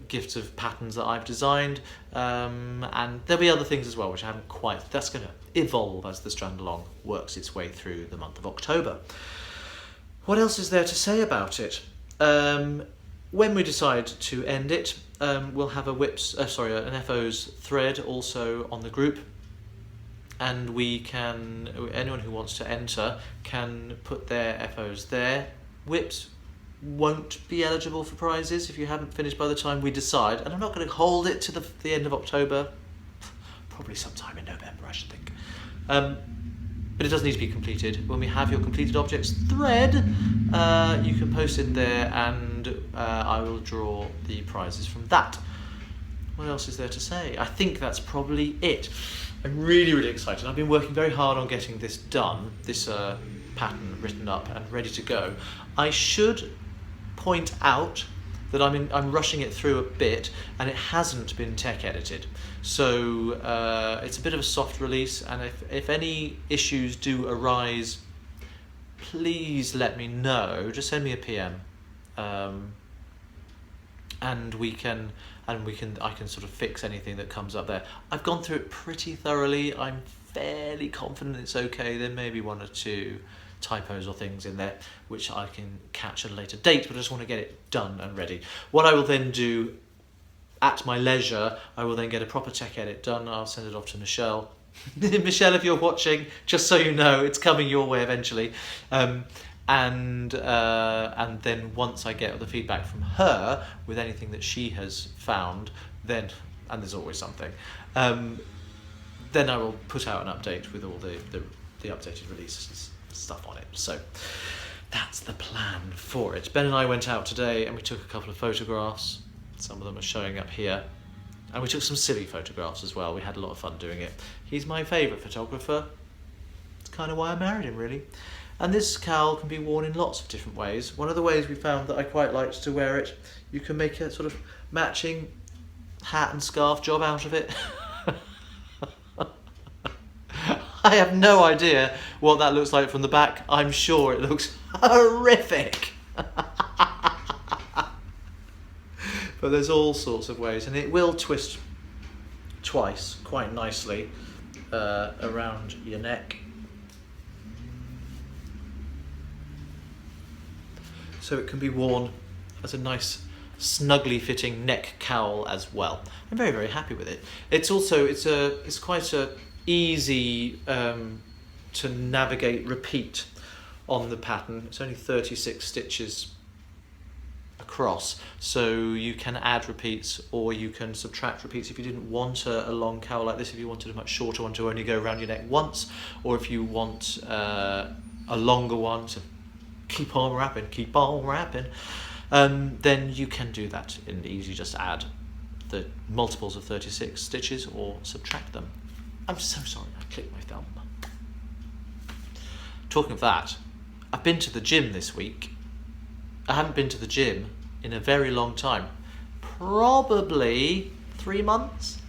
Speaker 1: gifts of patterns that I've designed, and there'll be other things as well which I haven't quite. That's going to evolve as the Strandalong works its way through the month of October. What else is there to say about it? When we decide to end it, we'll have an FO's thread also on the group, and anyone who wants to enter can put their FOs there. Whips won't be eligible for prizes if you haven't finished by the time we decide, and I'm not going to hold it to the end of October, probably sometime in November I should think. But it does need to be completed. When we have your completed objects thread, you can post it there, and I will draw the prizes from that. What else is there to say? I think that's probably it. I'm really, really excited. I've been working very hard on getting this done, this pattern written up and ready to go. I should point out that I'm rushing it through a bit, and it hasn't been tech edited. So it's a bit of a soft release, and if any issues do arise, please let me know. Just send me a PM, and I can sort of fix anything that comes up there. I've gone through it pretty thoroughly. I'm fairly confident it's okay. There may be 1 or 2 typos or things in there which I can catch at a later date, but I just want to get it done and ready. What I will then do at my leisure, I will then get a proper tech edit done. I'll send it off to Michelle. Michelle, if you're watching, just so you know, it's coming your way eventually. And then once I get the feedback from her with anything that she has found, then, and there's always something, then I will put out an update with all the updated releases stuff on it. So that's the plan for it. Ben and I went out today and we took a couple of photographs. Some of them are showing up here. And we took some silly photographs as well. We had a lot of fun doing it. He's my favourite photographer. It's kind of why I married him, really. And this cowl can be worn in lots of different ways. One of the ways we found that I quite liked to wear it, you can make a sort of matching hat and scarf job out of it. I have no idea what that looks like from the back. I'm sure it looks horrific. But there's all sorts of ways, and it will twist twice quite nicely around your neck. So it can be worn as a nice snugly fitting neck cowl as well. I'm very, very happy with it. It's also it's quite a easy to navigate repeat on the pattern. It's only 36 stitches across, so you can add repeats or you can subtract repeats if you didn't want a long cowl like this, if you wanted a much shorter one to only go around your neck once, or if you want a longer one to keep on wrapping, then you can do that and easily just add the multiples of 36 stitches or subtract them. I'm so sorry, I clicked my thumb. Talking of that, I've been to the gym this week. I haven't been to the gym in a very long time. Probably 3 months.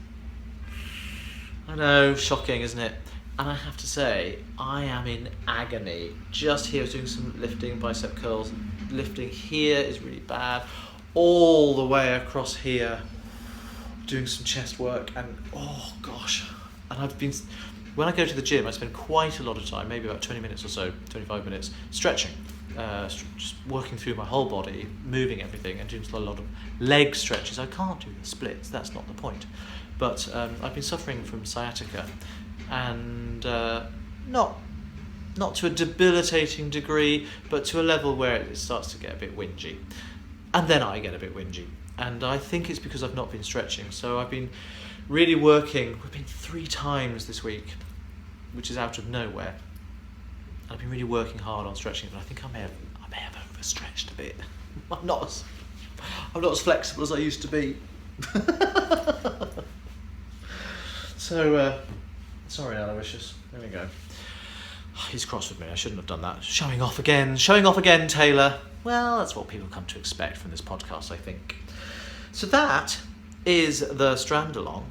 Speaker 1: I know, shocking, isn't it? And I have to say, I am in agony. Just here, I was doing some lifting, bicep curls. Lifting here is really bad. All the way across here, doing some chest work, and oh gosh. And when I go to the gym, I spend quite a lot of time, maybe about 20 minutes or so, 25 minutes, stretching. Just working through my whole body, moving everything, and doing a lot of leg stretches. I can't do the splits, that's not the point. But I've been suffering from sciatica, and not to a debilitating degree, but to a level where it starts to get a bit whingy. And then I get a bit whingy. And I think it's because I've not been stretching. So I've been really working. We've been 3 times this week, which is out of nowhere. I've been really working hard on stretching, but I think I may have overstretched a bit. I'm not as flexible as I used to be. So, sorry, Aloysius. There we go. He's cross with me. I shouldn't have done that. Showing off again, Taylor. Well, that's what people come to expect from this podcast, I think. So that is the Strandalong.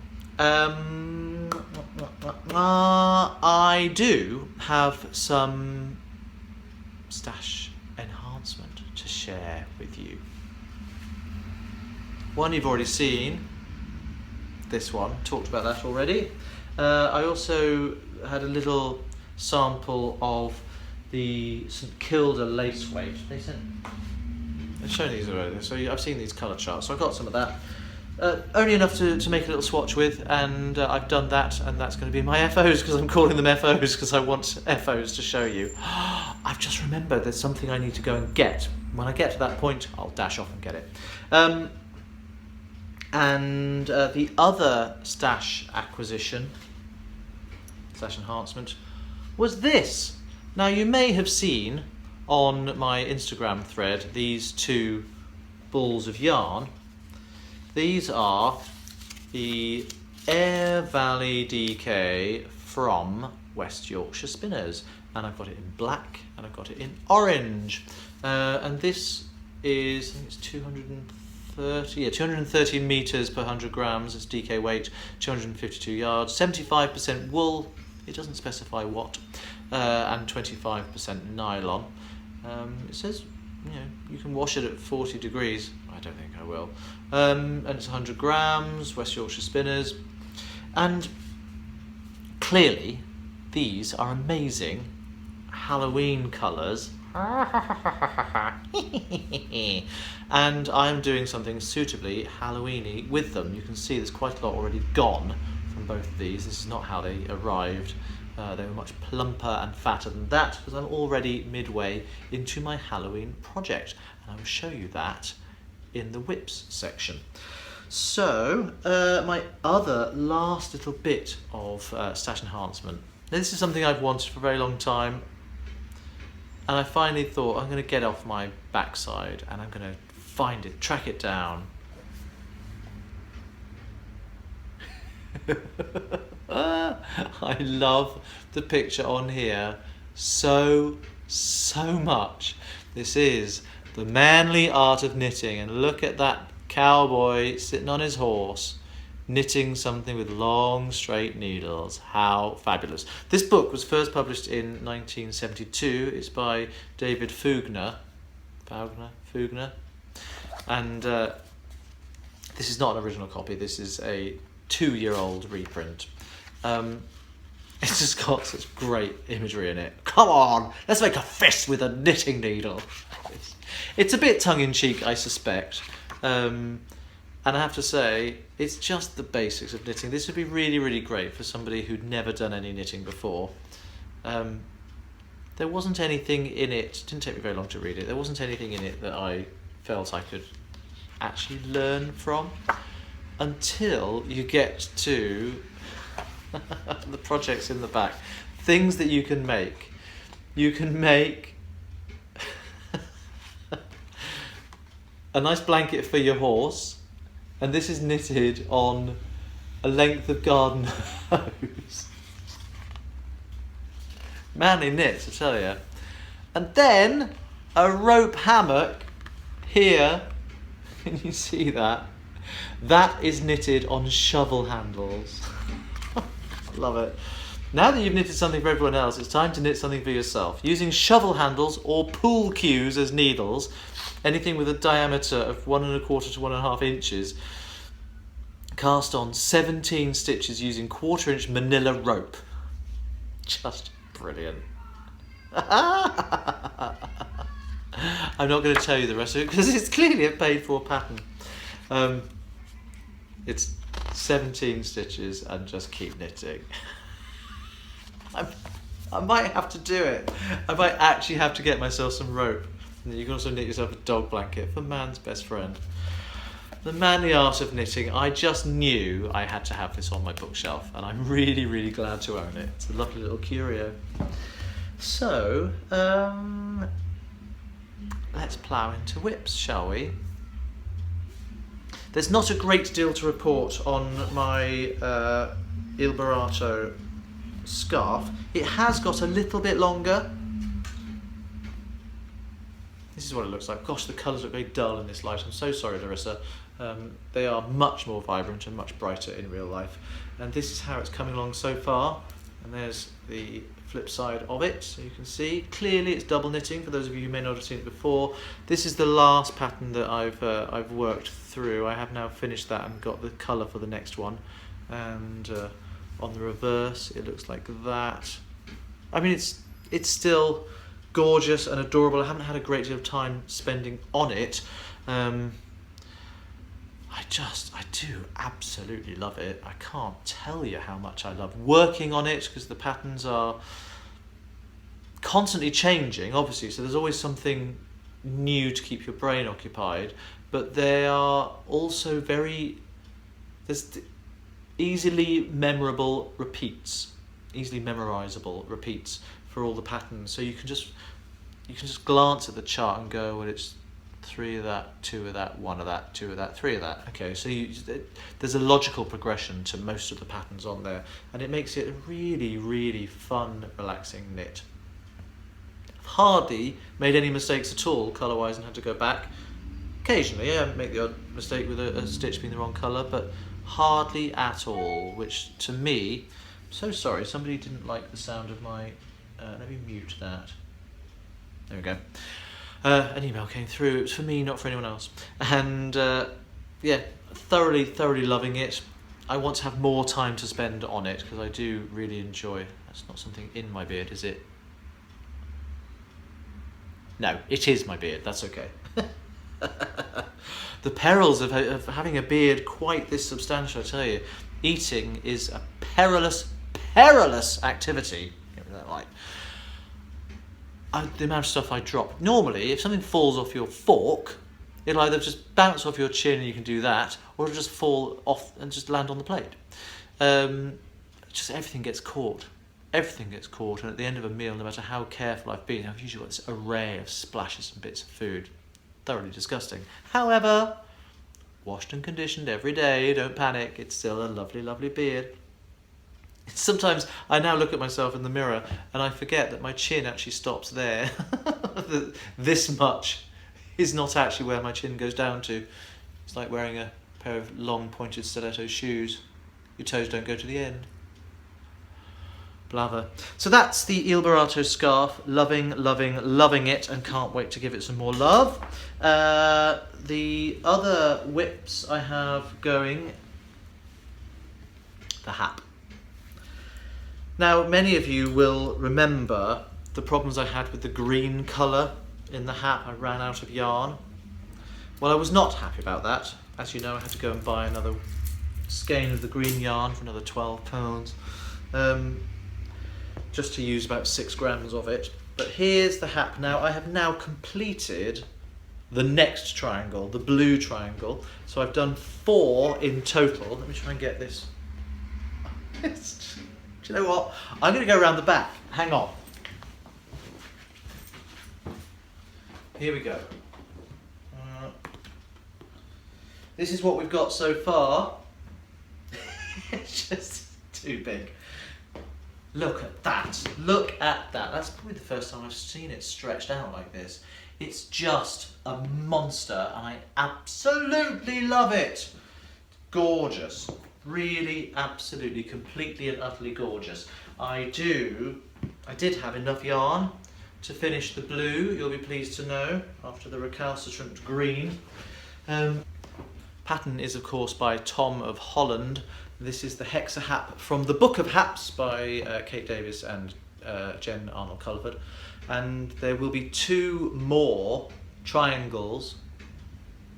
Speaker 1: I do have some stash enhancement to share with you. One you've already seen. This one, talked about that already. I also had a little sample of the St Kilda lace weight. I've shown these already, so I've seen these colour charts, so I've got some of that. Only enough to make a little swatch with, and I've done that, and that's going to be my FOs, because I'm calling them FOs because I want FOs to show you. I've just remembered there's something I need to go and get. When I get to that point, I'll dash off and get it. And the other stash acquisition, stash enhancement, was this. Now, you may have seen on my Instagram thread these 2 balls of yarn. These are the Air Valley DK from West Yorkshire Spinners, and I've got it in black and I've got it in orange, and this is, I think it's 230 meters per 100 grams. It's DK weight, 252 yards, 75% wool. It doesn't specify what, and 25% nylon. It says, you can wash it at 40 degrees. I don't think I will. And it's 100 grams, West Yorkshire Spinners. And clearly, these are amazing Halloween colours. And I'm doing something suitably Halloweeny with them. You can see there's quite a lot already gone from both of these. This is not how they arrived. They were much plumper and fatter than that, because I'm already midway into my Halloween project, and I will show you that in the whips section. So, my other last little bit of stash enhancement. Now, this is something I've wanted for a very long time, and I finally thought I'm going to get off my backside and I'm going to find it, track it down. I love the picture on here so much. This is the manly art of knitting, and look at that cowboy sitting on his horse knitting something with long straight needles. How fabulous. This book was first published in 1972. It's by David Fugner. And this is not an original copy. This is a 2-year-old reprint. It's just got such great imagery in it. Come on, let's make a fist with a knitting needle. It's a bit tongue-in-cheek, I suspect. And I have to say, it's just the basics of knitting. This would be really, really great for somebody who'd never done any knitting before. There wasn't anything in it, didn't take me very long to read it, there wasn't anything in it that I felt I could actually learn from until you get to the projects in the back. Things that you can make. You can make a nice blanket for your horse, and this is knitted on a length of garden hose. Manly knits, I tell you. And then a rope hammock here. Can you see that? That is knitted on shovel handles. Love it. Now that you've knitted something for everyone else, it's time to knit something for yourself. Using shovel handles or pool cues as needles, anything with a diameter of 1 1/4 to 1 1/2 inches, cast on 17 stitches using 1/4 inch manila rope. Just brilliant. I'm not going to tell you the rest of it because it's clearly a paid for pattern. It's 17 stitches and just keep knitting. I might have to do it. I might actually have to get myself some rope. And you can also knit yourself a dog blanket for man's best friend. The manly art of knitting. I just knew I had to have this on my bookshelf, and I'm really, really glad to own it. It's a lovely little curio. So, let's plough into whips, shall we? There's not a great deal to report on my Il Barato scarf. It has got a little bit longer. This is what it looks like. Gosh, the colours look very dull in this light. I'm so sorry, Larissa. They are much more vibrant and much brighter in real life. And this is how it's coming along so far. And there's the flip side of it. So you can see, clearly it's double knitting, for those of you who may not have seen it before. This is the last pattern that I've worked through. I have now finished that and got the colour for the next one. And on the reverse, it looks like that. I mean, it's still gorgeous and adorable. I haven't had a great deal of time spending on it. I do absolutely love it. I can't tell you how much I love working on it, because the patterns are constantly changing, obviously, so there's always something new to keep your brain occupied, but they are also there's easily memorable repeats, easily memorizable repeats for all the patterns. So you can just glance at the chart and go, well, it's 3 of that, 2 of that, 1 of that, 2 of that, 3 of that. Okay, so there's a logical progression to most of the patterns on there, and it makes it a really, really fun, relaxing knit. I've hardly made any mistakes at all colour-wise and had to go back. Occasionally, I make the odd mistake with a stitch being the wrong colour, but hardly at all, which to me, I'm so sorry, somebody didn't like the sound of my, let me mute that. There we go. An email came through. It was for me, not for anyone else. And yeah, thoroughly loving it. I want to have more time to spend on it because I do really enjoy. That's not something in my beard, is it? No, it is my beard. That's okay. The perils of having a beard quite this substantial, I tell you. Eating is a perilous activity. Get rid of that light. The amount of stuff I drop. Normally, if something falls off your fork, it'll either just bounce off your chin and you can do that, or it'll just fall off and just land on the plate. Just everything gets caught. Everything gets caught, and at the end of a meal, no matter how careful I've been, I've usually got this array of splashes and bits of food. Thoroughly disgusting. However, washed and conditioned every day, don't panic, it's still a lovely beard. Sometimes I now look at myself in the mirror and I forget that my chin actually stops there. This much is not actually where my chin goes down to. It's like wearing pair of long pointed stiletto shoes. Your toes don't go to the end. Blather. So that's the Il Barato scarf. Loving, loving, loving it, and can't wait to give it some more love. The other whips I have going, the hat. Now, many of you will remember the problems I had with the green colour in the hat. I ran out of yarn. Well, I was not happy about that. As you know, I had to go and buy another skein of the green yarn for another £12. Just to use about 6 grams of it. But here's the hat now. I have now completed the next triangle, the blue triangle. So I've done 4 in total. Let me try and get this. Do you know what? I'm going to go around the back. Hang on. Here we go. This is what we've got so far. It's just too big. Look at that. Look at that. That's probably the first time I've seen it stretched out like this. It's just a monster, and I absolutely love it. Gorgeous. Really, absolutely, completely and utterly gorgeous. I did have enough yarn to finish the blue, you'll be pleased to know, after the recalcitrant green. Pattern is, of course, by Tom of Holland. This is the Hexa Hap from the Book of Haps by Kate Davis and Jen Arnold Culliford. And there will be 2 more triangles.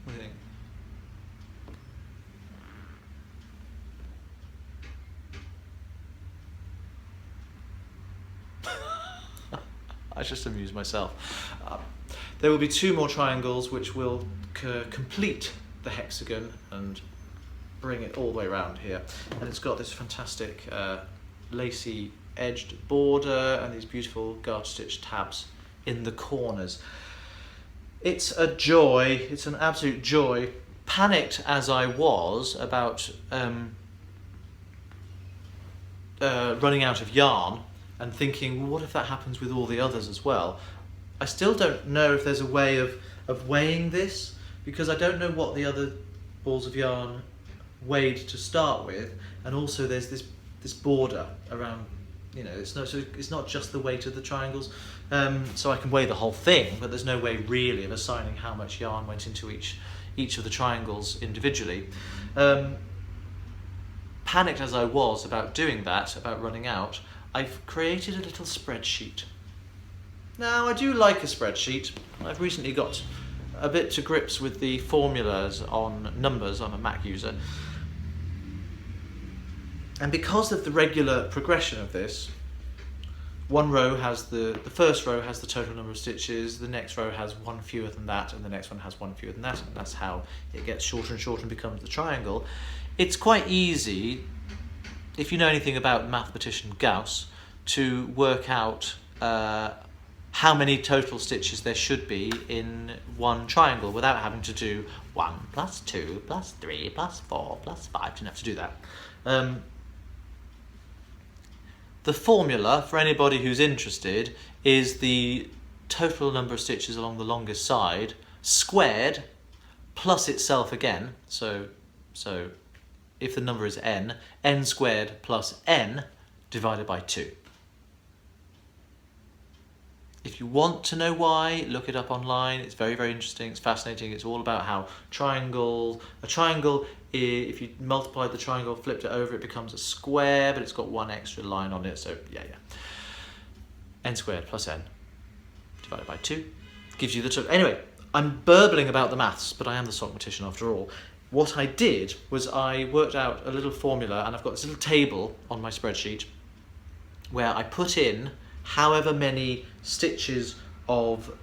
Speaker 1: What do you think? I just amuse myself. There will be 2 more triangles which will complete the hexagon and bring it all the way around here. And it's got this fantastic lacy edged border and these beautiful garter stitch tabs in the corners. It's a joy, it's an absolute joy. Panicked as I was about running out of yarn and thinking, well, what if that happens with all the others as well? I still don't know if there's a way of weighing this, because I don't know what the other balls of yarn weighed to start with, and also there's this border around, you know, it's not just the weight of the triangles, so I can weigh the whole thing, but there's no way really of assigning how much yarn went into each of the triangles individually. Panicked as I was about doing that, about running out, I've created a little spreadsheet. Now, I do like a spreadsheet. I've recently got a bit to grips with the formulas on numbers. I'm a Mac user. And because of the regular progression of this, one row has the first row has the total number of stitches, the next row has 1 fewer than that, and the next one has 1 fewer than that, and that's how it gets shorter and shorter and becomes the triangle. It's quite easy, if you know anything about mathematician Gauss, to work out how many total stitches there should be in one triangle without having to do 1 plus 2 plus 3 plus 4 plus 5. You don't have to do that. The formula, for anybody who's interested, is the total number of stitches along the longest side squared plus itself again. So if the number is n squared plus n divided by 2. If you want to know why, look it up online. It's very, very interesting. It's fascinating. It's all about how a triangle, if you multiply the triangle, flipped it over, it becomes a square, but it's got 1 extra line on it. So yeah. N squared plus n divided by 2 gives you the total. Anyway, I'm burbling about the maths, but I am the Sockmatician after all. What I did was I worked out a little formula, and I've got this little table on my spreadsheet where I put in however many stitches of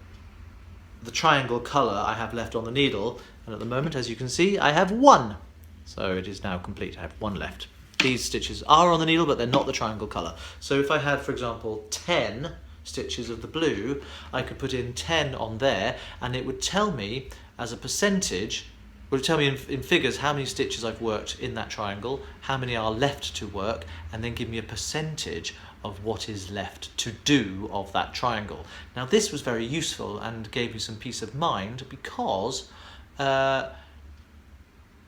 Speaker 1: the triangle colour I have left on the needle, and at the moment, as you can see, I have 1. So it is now complete. I have 1 left. These stitches are on the needle, but they're not the triangle colour. So if I had, for example, 10 stitches of the blue, I could put in 10 on there, and it would tell me as a percentage, would tell me in figures how many stitches I've worked in that triangle, how many are left to work, and then give me a percentage of what is left to do of that triangle. Now this was very useful and gave me some peace of mind, because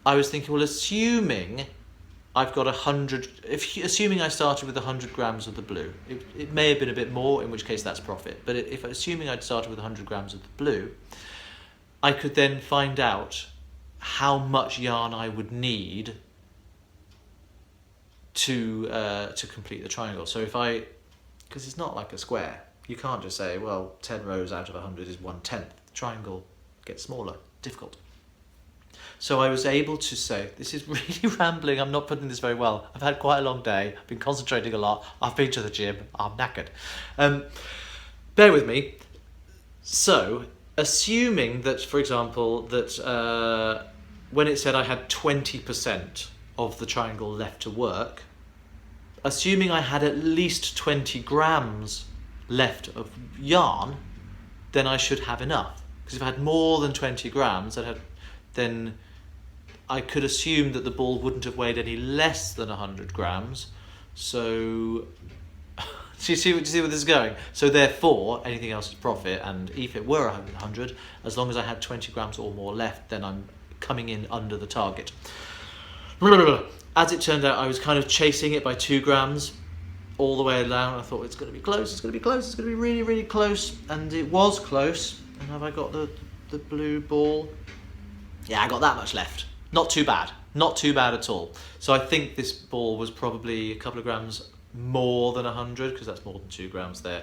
Speaker 1: I was thinking, well, assuming I've got 100, assuming I started with 100 grams of the blue, it may have been a bit more, in which case that's profit. But if assuming I'd started with 100 grams of the blue, I could then find out how much yarn I would need to complete the triangle. So if because it's not like a square, you can't just say, well, 10 rows out of 100 is 1/10. The triangle gets smaller, difficult. So I was able to say, this is really rambling, I'm not putting this very well. I've had quite a long day, I've been concentrating a lot, I've been to the gym, I'm knackered. Bear with me. So, assuming that, for example, that when it said I had 20% of the triangle left to work, assuming I had at least 20 grams left of yarn, then I should have enough. Because if I had more than 20 grams, then I could assume that the ball wouldn't have weighed any less than 100 grams. So, do you see where this is going? So therefore, anything else is profit, and if it were 100, as long as I had 20 grams or more left, then I'm coming in under the target. As it turned out, I was kind of chasing it by 2 grams all the way down. I thought, it's going to be close, it's going to be close, it's going to be really, really close. And it was close. And have I got the blue ball? Yeah, I got that much left. Not too bad. Not too bad at all. So I think this ball was probably a couple of grams more than 100, because that's more than 2 grams there.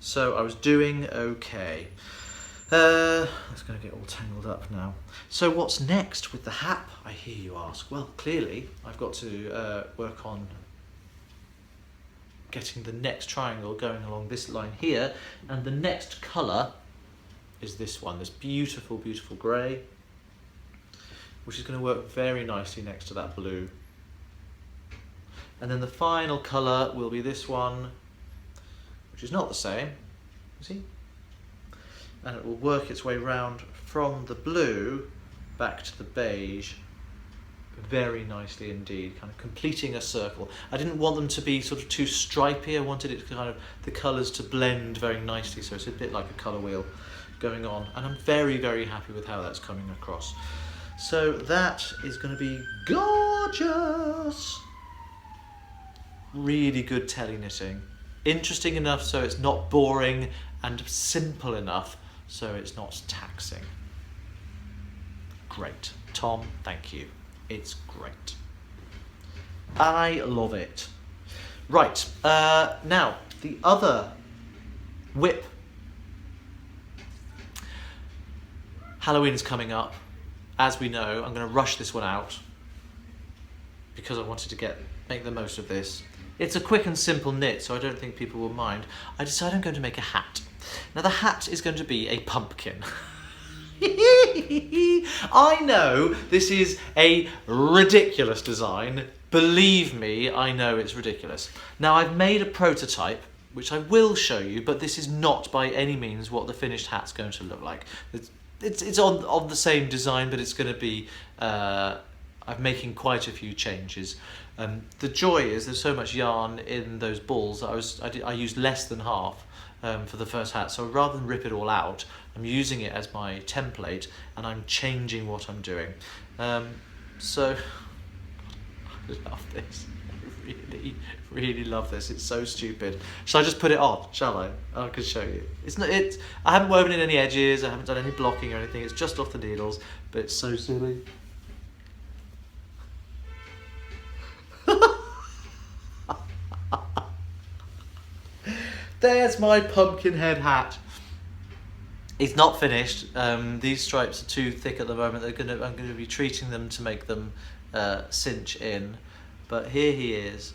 Speaker 1: So I was doing okay. It's going to get all tangled up now. So what's next with the hat, I hear you ask? Well, clearly I've got to work on getting the next triangle going along this line here, and the next colour is this one, this beautiful, beautiful grey, which is going to work very nicely next to that blue. And then the final colour will be this one, which is not the same, you see? And it will work its way round from the blue back to the beige very nicely indeed, kind of completing a circle. I didn't want them to be sort of too stripy, I wanted it to kind of, the colours to blend very nicely, so it's a bit like a colour wheel going on, and I'm very, very happy with how that's coming across. So that is going to be gorgeous. Really good telly knitting. Interesting enough so it's not boring, and simple enough so it's not taxing. Great. Tom, thank you. It's great. I love it. Right, now the other whip. Halloween is coming up. As we know, I'm going to rush this one out because I wanted to make the most of this. It's a quick and simple knit, so I don't think people will mind. I decided I'm going to make a hat. Now the hat is going to be a pumpkin. I know this is a ridiculous design. Believe me, I know it's ridiculous. Now I've made a prototype, which I will show you, but this is not by any means what the finished hat's going to look like. It's on the same design, but it's going to be, I'm making quite a few changes. The joy is there's so much yarn in those balls that I used less than half for the first hat, so rather than rip it all out, I'm using it as my template and I'm changing what I'm doing. So I love this. I really, really love this. It's so stupid. Shall I just put it on? Shall I? I can show you. I haven't woven in any edges, I haven't done any blocking or anything, it's just off the needles, but it's so silly. There's my pumpkin head hat. It's not finished. These stripes are too thick at the moment. I'm going to be treating them to make them cinch in. But here he is.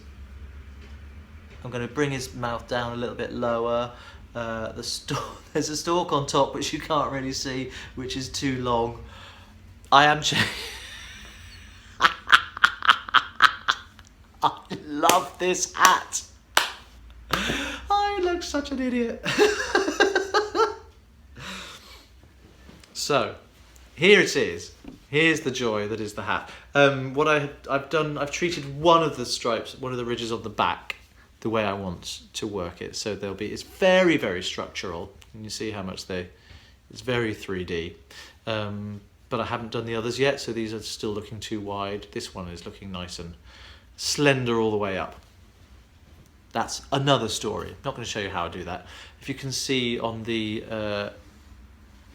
Speaker 1: I'm going to bring his mouth down a little bit lower. There's a stalk on top which you can't really see, which is too long. I am I love this hat. I look such an idiot. So, here it is. Here's the joy that is the hat. What I've done, I've treated one of the stripes, one of the ridges on the back, the way I want to work it. So it's very, very structural. And you see how much it's very 3D. But but I haven't done the others yet, so these are still looking too wide. This one is looking nice and slender all the way up. That's another story. I'm not going to show you how I do that. If you can see on the,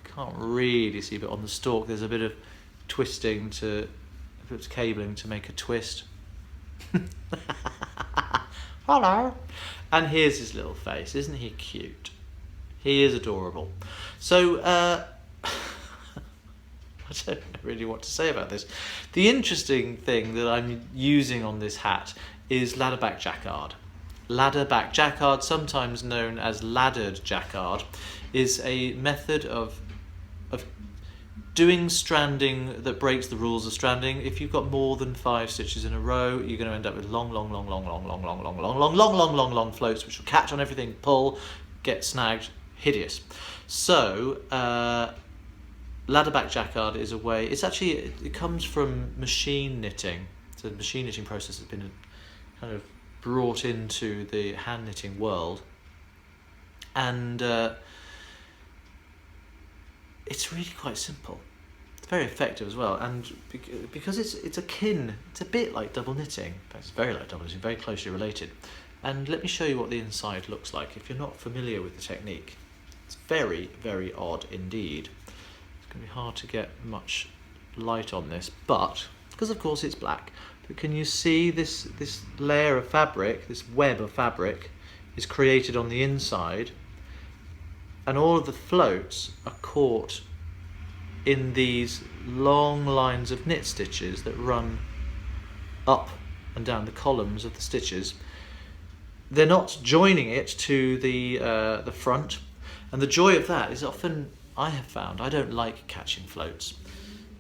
Speaker 1: can't really see, but on the stalk there's a bit of twisting to, a bit of cabling to make a twist. Hello. And here's his little face. Isn't he cute? He is adorable. So, I don't really know what to say about this. The interesting thing that I'm using on this hat is ladderback jacquard. Ladderback jacquard, sometimes known as laddered jacquard, is a method of doing stranding that breaks the rules of stranding. If you've got more than 5 stitches in a row, you're going to end up with long floats, which will catch on everything, pull, get snagged, hideous. So, ladderback jacquard is a way. It comes from machine knitting. So the machine knitting process has been kind of brought into the hand knitting world, and it's really quite simple. It's very effective as well, and because it's a bit like double knitting. In fact, it's very like double knitting, very closely related. And let me show you what the inside looks like. If you're not familiar with the technique, it's very, very odd indeed. It's going to be hard to get much light on this, but because of course it's black. But can you see this layer of fabric, this web of fabric, is created on the inside, and all of the floats are caught in these long lines of knit stitches that run up and down the columns of the stitches. They're not joining it to the front, and the joy of that is often, I have found, I don't like catching floats.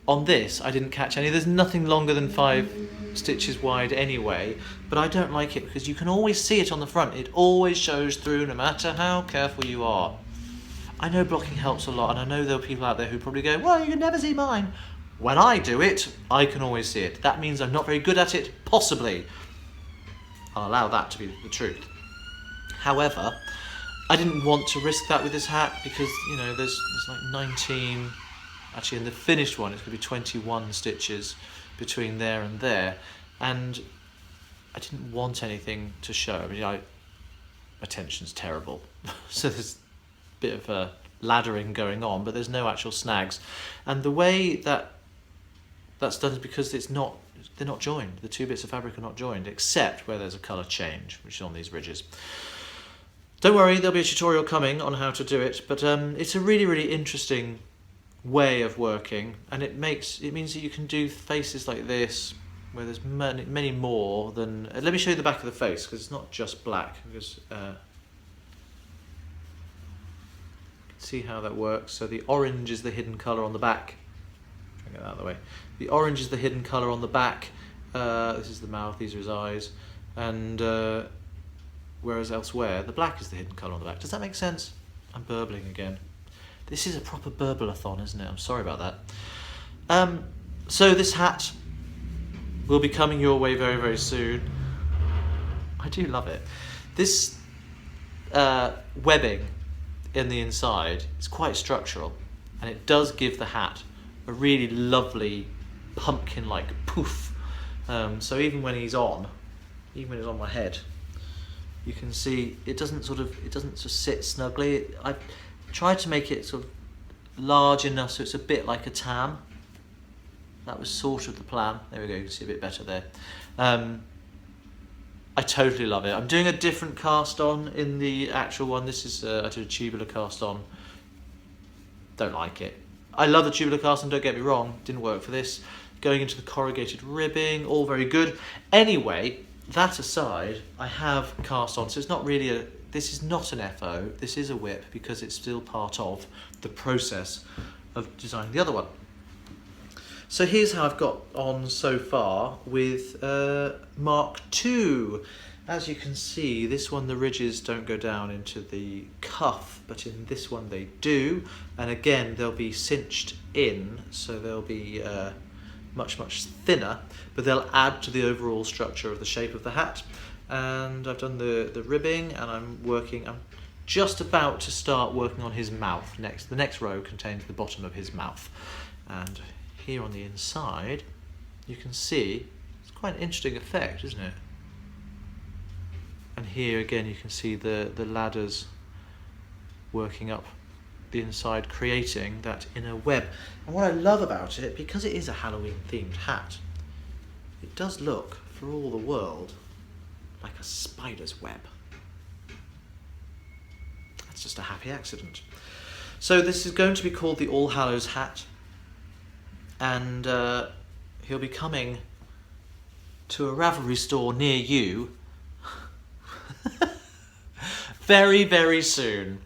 Speaker 1: On this, I didn't catch any. There's nothing longer than 5 stitches wide anyway, but I don't like it because you can always see it on the front. It always shows through no matter how careful you are. I know blocking helps a lot, and I know there are people out there who probably go, well, you can never see mine. When I do it, I can always see it. That means I'm not very good at it, possibly. I'll allow that to be the truth. However, I didn't want to risk that with this hat because, you know, there's like 19... Actually, in the finished one, it's going to be 21 stitches between there and there, and I didn't want anything to show. I mean, my tension's terrible, so there's a bit of laddering going on, but there's no actual snags. And the way that's done is because they're not joined. The 2 bits of fabric are not joined, except where there's a colour change, which is on these ridges. Don't worry, there'll be a tutorial coming on how to do it, but it's a really, really interesting way of working, and it means that you can do faces like this where there's many more than let me show you the back of the face, because it's not just black, because see how that works. So the orange is the hidden colour on the back. Try and get that out of the way. The orange is the hidden colour on the back. This is the mouth, these are his eyes, and whereas elsewhere the black is the hidden colour on the back. Does that make sense? I'm burbling again. This is a proper burble-a-thon, isn't it? I'm sorry about that. So this hat will be coming your way very, very soon. I do love it. This webbing in the inside is quite structural, and it does give the hat a really lovely pumpkin-like poof. So even when he's on my head, you can see it doesn't just sit snugly. I've tried to make it sort of large enough so it's a bit like a tam. That was sort of the plan. There we go, you can see a bit better there. I totally love it. I'm doing a different cast on in the actual one. This is, I did a tubular cast on. Don't like it. I love the tubular cast on, don't get me wrong. Didn't work for this. Going into the corrugated ribbing, all very good. Anyway, that aside, I have cast on, so it's not really this is not an FO, this is a whip because it's still part of the process of designing the other one. So here's how I've got on so far with Mark II. As you can see, this one the ridges don't go down into the cuff, but in this one they do. And again, they'll be cinched in, so they'll be much, much thinner, but they'll add to the overall structure of the shape of the hat. And I've done the ribbing, and I'm just about to start working on his mouth next. The next row contains the bottom of his mouth, and here on the inside, you can see it's quite an interesting effect, isn't it? And here again you can see the ladders working up the inside, creating that inner web. And what I love about it, because it is a Halloween themed hat, it does look, for all the world, like a spider's web. That's just a happy accident. So this is going to be called the All Hallows hat, and he'll be coming to a Ravelry store near you very, very soon.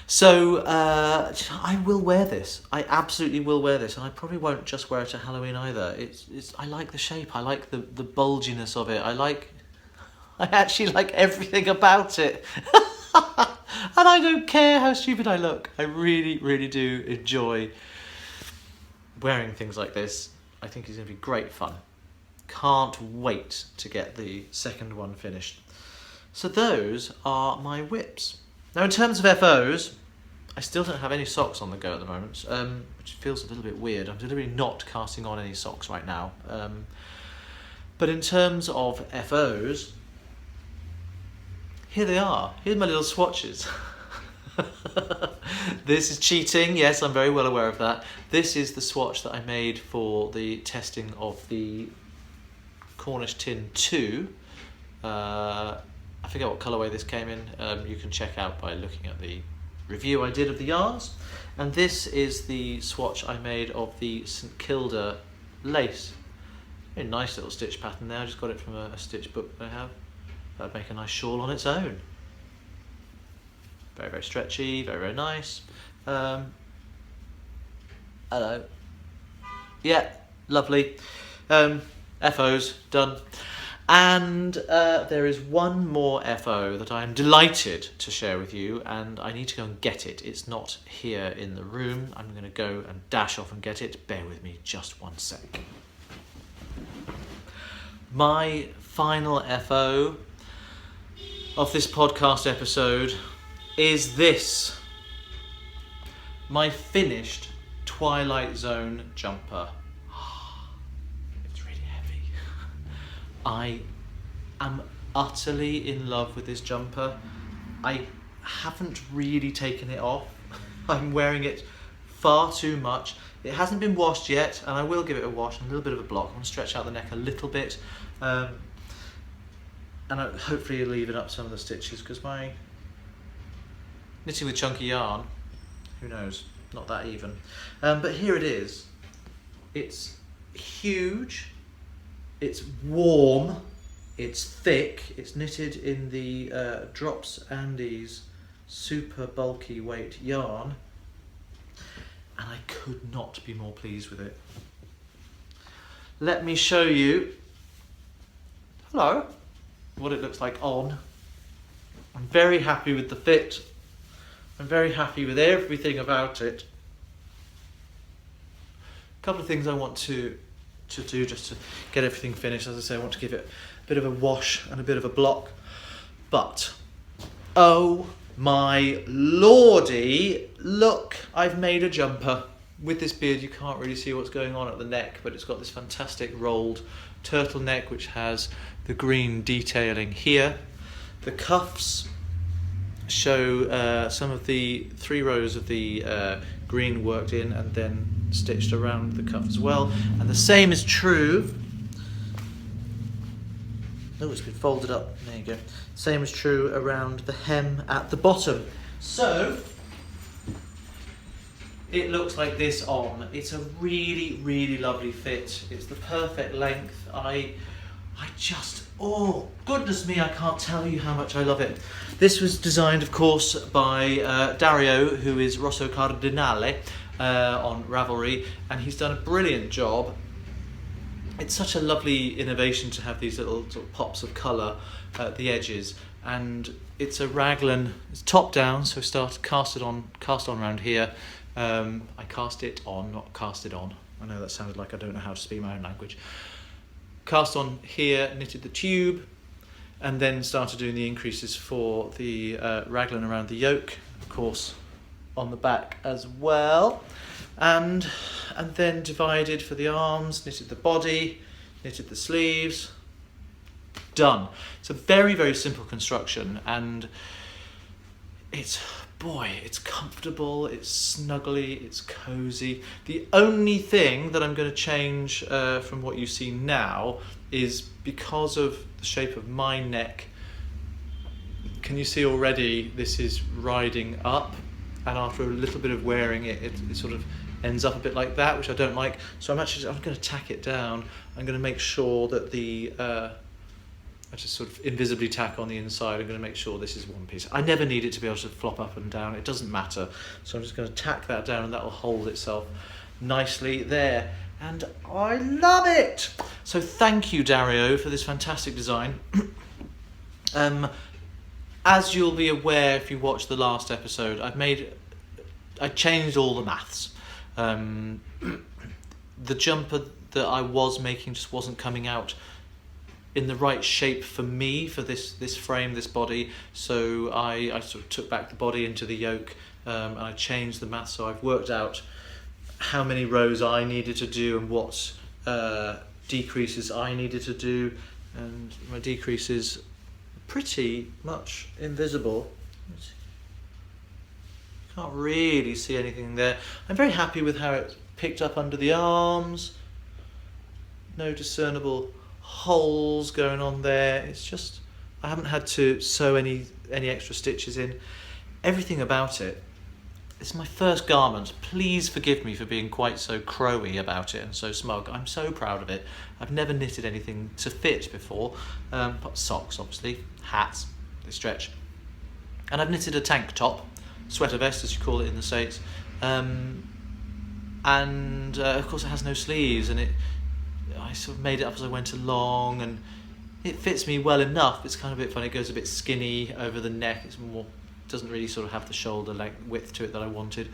Speaker 1: So I will wear this. I absolutely will wear this, and I probably won't just wear it at Halloween either. I like the shape. I like the bulginess of it. I actually like everything about it. And I don't care how stupid I look. I really, really do enjoy wearing things like this. I think it's going to be great fun. Can't wait to get the second one finished. So those are my whips. Now in terms of FOs, I still don't have any socks on the go at the moment, which feels a little bit weird. I'm deliberately not casting on any socks right now. But in terms of FOs, here they are. Here's my little swatches. This is cheating, yes, I'm very well aware of that. This is the swatch that I made for the testing of the Cornish Tin 2. I forget what colourway this came in. You can check out by looking at the review I did of the yarns. And this is the swatch I made of the St Kilda lace. Very nice little stitch pattern there. I just got it from a stitch book that I have. That'd make a nice shawl on its own. Very, very stretchy, very, very nice. Hello. Yeah, lovely. FOs, done. And there is one more FO that I am delighted to share with you, and I need to go and get it. It's not here in the room. I'm going to go and dash off and get it. Bear with me just one sec. My final FO of this podcast episode is this. My finished Twilight Zone jumper. It's really heavy. I am utterly in love with this jumper. I haven't really taken it off. I'm wearing it far too much. It hasn't been washed yet, and I will give it a wash and a little bit of a block. I'm going to stretch out the neck a little bit. And hopefully it'll even up some of the stitches, because my knitting with chunky yarn, who knows, not that even. But here it is. It's huge, it's warm, it's thick, it's knitted in the Drops Andes super bulky weight yarn, and I could not be more pleased with it. Let me show you, hello, what it looks like on. I'm very happy with the fit. I'm very happy with everything about it. A couple of things I want to do just to get everything finished. As I say, I want to give it a bit of a wash and a bit of a block. But, oh my lordy, look, I've made a jumper. With this beard you can't really see what's going on at the neck, but it's got this fantastic rolled turtleneck which has the green detailing here. The cuffs show some of the 3 rows of the green worked in and then stitched around the cuff as well. And the same is true. Oh, it's been folded up. There you go. Same is true around the hem at the bottom. So it looks like this on. It's a really, really lovely fit. It's the perfect length. I just, oh, goodness me, I can't tell you how much I love it. This was designed, of course, by Dario, who is Rosso Cardinale on Ravelry, and he's done a brilliant job. It's such a lovely innovation to have these little sort of pops of colour at the edges, and it's a raglan. It's top down, so cast on around here. I cast it on, not cast it on. I know that sounded like I don't know how to speak my own language. Cast on here, knitted the tube, and then started doing the increases for the raglan around the yoke, of course, on the back as well. and then divided for the arms, knitted the body, knitted the sleeves. Done. It's a very, very simple construction, and it's comfortable, it's snuggly, it's cozy. The only thing that I'm going to change from what you see now is because of the shape of my neck. Can you see already this is riding up, and after a little bit of wearing it sort of ends up a bit like that, which I don't like. So I'm going to tack it down. I'm going to make sure that I just sort of invisibly tack on the inside. I'm going to make sure this is one piece. I never need it to be able to flop up and down. It doesn't matter. So I'm just going to tack that down, and that will hold itself nicely there. And I love it! So thank you, Dario, for this fantastic design. As you'll be aware if you watched the last episode, I changed all the maths. The jumper that I was making just wasn't coming out in the right shape for me, for this frame, this body. So I sort of took back the body into the yoke, and I changed the maths. So I've worked out how many rows I needed to do and what decreases I needed to do, and my decreases pretty much invisible. Can't really see anything there. I'm very happy with how it picked up under the arms. No discernible holes going on there. It's just, I haven't had to sew any extra stitches in. Everything about it. It's my first garment. Please forgive me for being quite so crowy about it and so smug. I'm so proud of it. I've never knitted anything to fit before. But socks, obviously, hats, they stretch. And I've knitted a tank top, sweater vest as you call it in the States. Of course it has no sleeves, and I sort of made it up as I went along, and it fits me well enough. It's kind of a bit funny. It goes a bit skinny over the neck. It's more, doesn't really sort of have the shoulder length width to it that I wanted.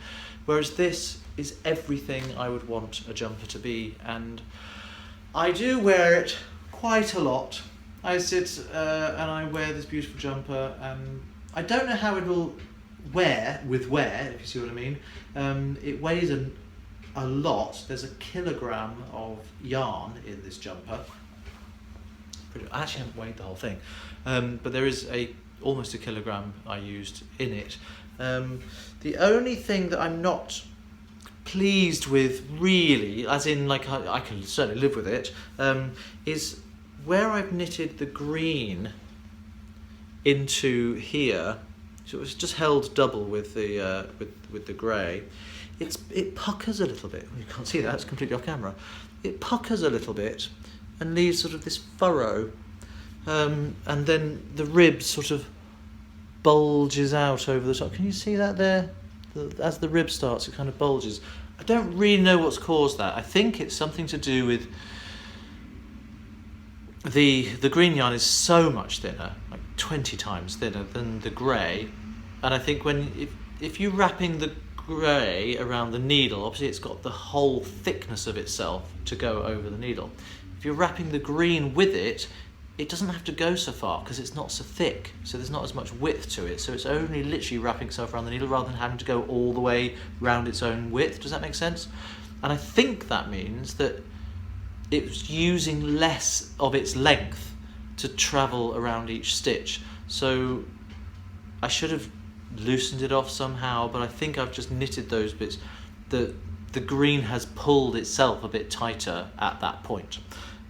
Speaker 1: Whereas this is everything I would want a jumper to be, and I do wear it quite a lot. I sit and I wear this beautiful jumper, and I don't know how it will wear, if you see what I mean. It weighs a lot. There's a kilogram of yarn in this jumper. I actually haven't weighed the whole thing, but there is almost a kilogram I used in it. The only thing that I'm not pleased with, really, as in like I can certainly live with it, is where I've knitted the green into here. So it was just held double with the grey. It puckers a little bit. You can't see that, it's completely off camera. It puckers a little bit and leaves sort of this furrow, and then the rib sort of bulges out over the top. Can you see that there? As the rib starts, it kind of bulges. I don't really know what's caused that. I think it's something to do with the green yarn is so much thinner, like 20 times thinner than the grey, and I think if you're wrapping the grey around the needle, obviously it's got the whole thickness of itself to go over the needle. If you're wrapping the green with it, it doesn't have to go so far because it's not so thick, so there's not as much width to it, so it's only literally wrapping itself around the needle rather than having to go all the way around its own width. Does that make sense? And I think that means that it's using less of its length to travel around each stitch. So I should have loosened it off somehow, but I think I've just knitted those bits. The green has pulled itself a bit tighter at that point,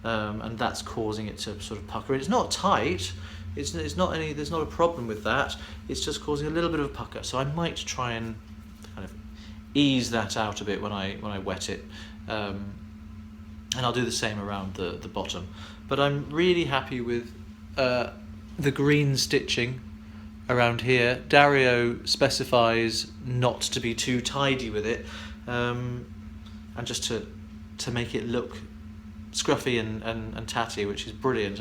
Speaker 1: and that's causing it to sort of pucker. It's not tight. It's not any. There's not a problem with that. It's just causing a little bit of a pucker. So I might try and kind of ease that out a bit when I wet it. And I'll do the same around the bottom. But I'm really happy with the green stitching around here. Dario specifies not to be too tidy with it, and just to make it look scruffy and tatty, which is brilliant.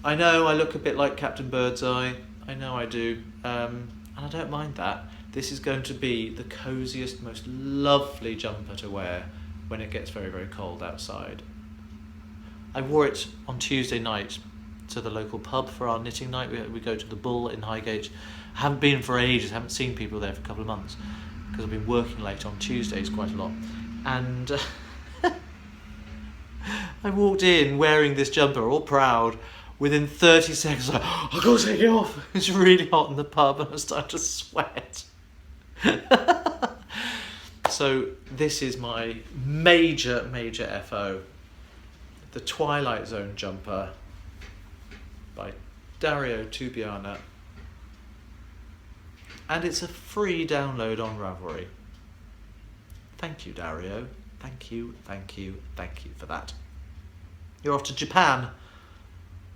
Speaker 1: I know I look a bit like Captain Birdseye. I know I do, and I don't mind that. This is going to be the coziest, most lovely jumper to wear when it gets very, very cold outside. I wore it on Tuesday night to the local pub for our knitting night. We go to the Bull in Highgate. I haven't been for ages, haven't seen people there for a couple of months. because I've been working late on Tuesdays quite a lot. And I walked in wearing this jumper, all proud. Within 30 seconds, I've got to take it off. It's really hot in the pub and I started to sweat. So this is my major FO. The Twilight Zone jumper by Dario Tubiana. And it's a free download on Ravelry. Thank you, Dario. Thank you for that. You're off to Japan.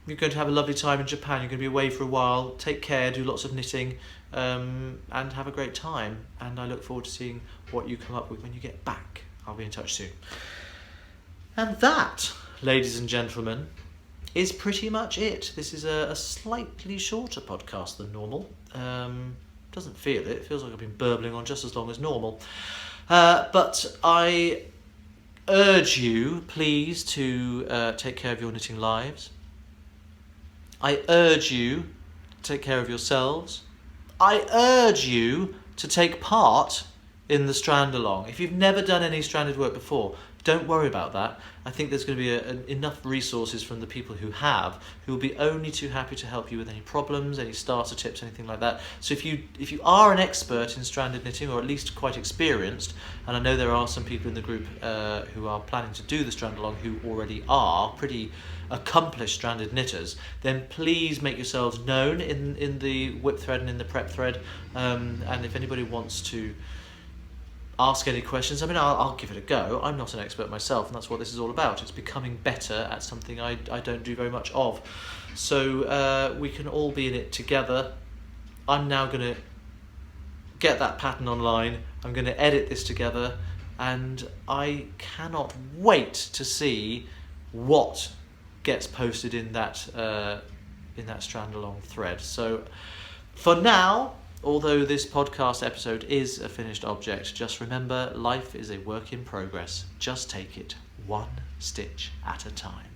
Speaker 1: You're going to have a lovely time in Japan. You're going to be away for a while. Take care, do lots of knitting, and have a great time. And I look forward to seeing what you come up with when you get back. I'll be in touch soon. And that, ladies and gentlemen, is pretty much it. This is a slightly shorter podcast than normal. Doesn't feel it. It feels like I've been burbling on just as long as normal. But I urge you, please, to take care of your knitting lives. I urge you to take care of yourselves. I urge you to take part in the Strandalong. If you've never done any stranded work before, don't worry about that. I think there's going to be enough resources from the people who will be only too happy to help you with any problems, any starter tips, anything like that. So if you are an expert in stranded knitting, or at least quite experienced, and I know there are some people in the group who are planning to do the Strandalong who already are pretty accomplished stranded knitters, then please make yourselves known in the whip thread and in the prep thread. And if anybody wants to ask any questions, I mean, I'll give it a go. I'm not an expert myself, and that's what this is all about. It's becoming better at something I don't do very much of. So we can all be in it together. I'm now going to get that pattern online. I'm going to edit this together, and I cannot wait to see what gets posted in that Strandalong thread. So for now, although this podcast episode is a finished object, just remember, life is a work in progress. Just take it one stitch at a time.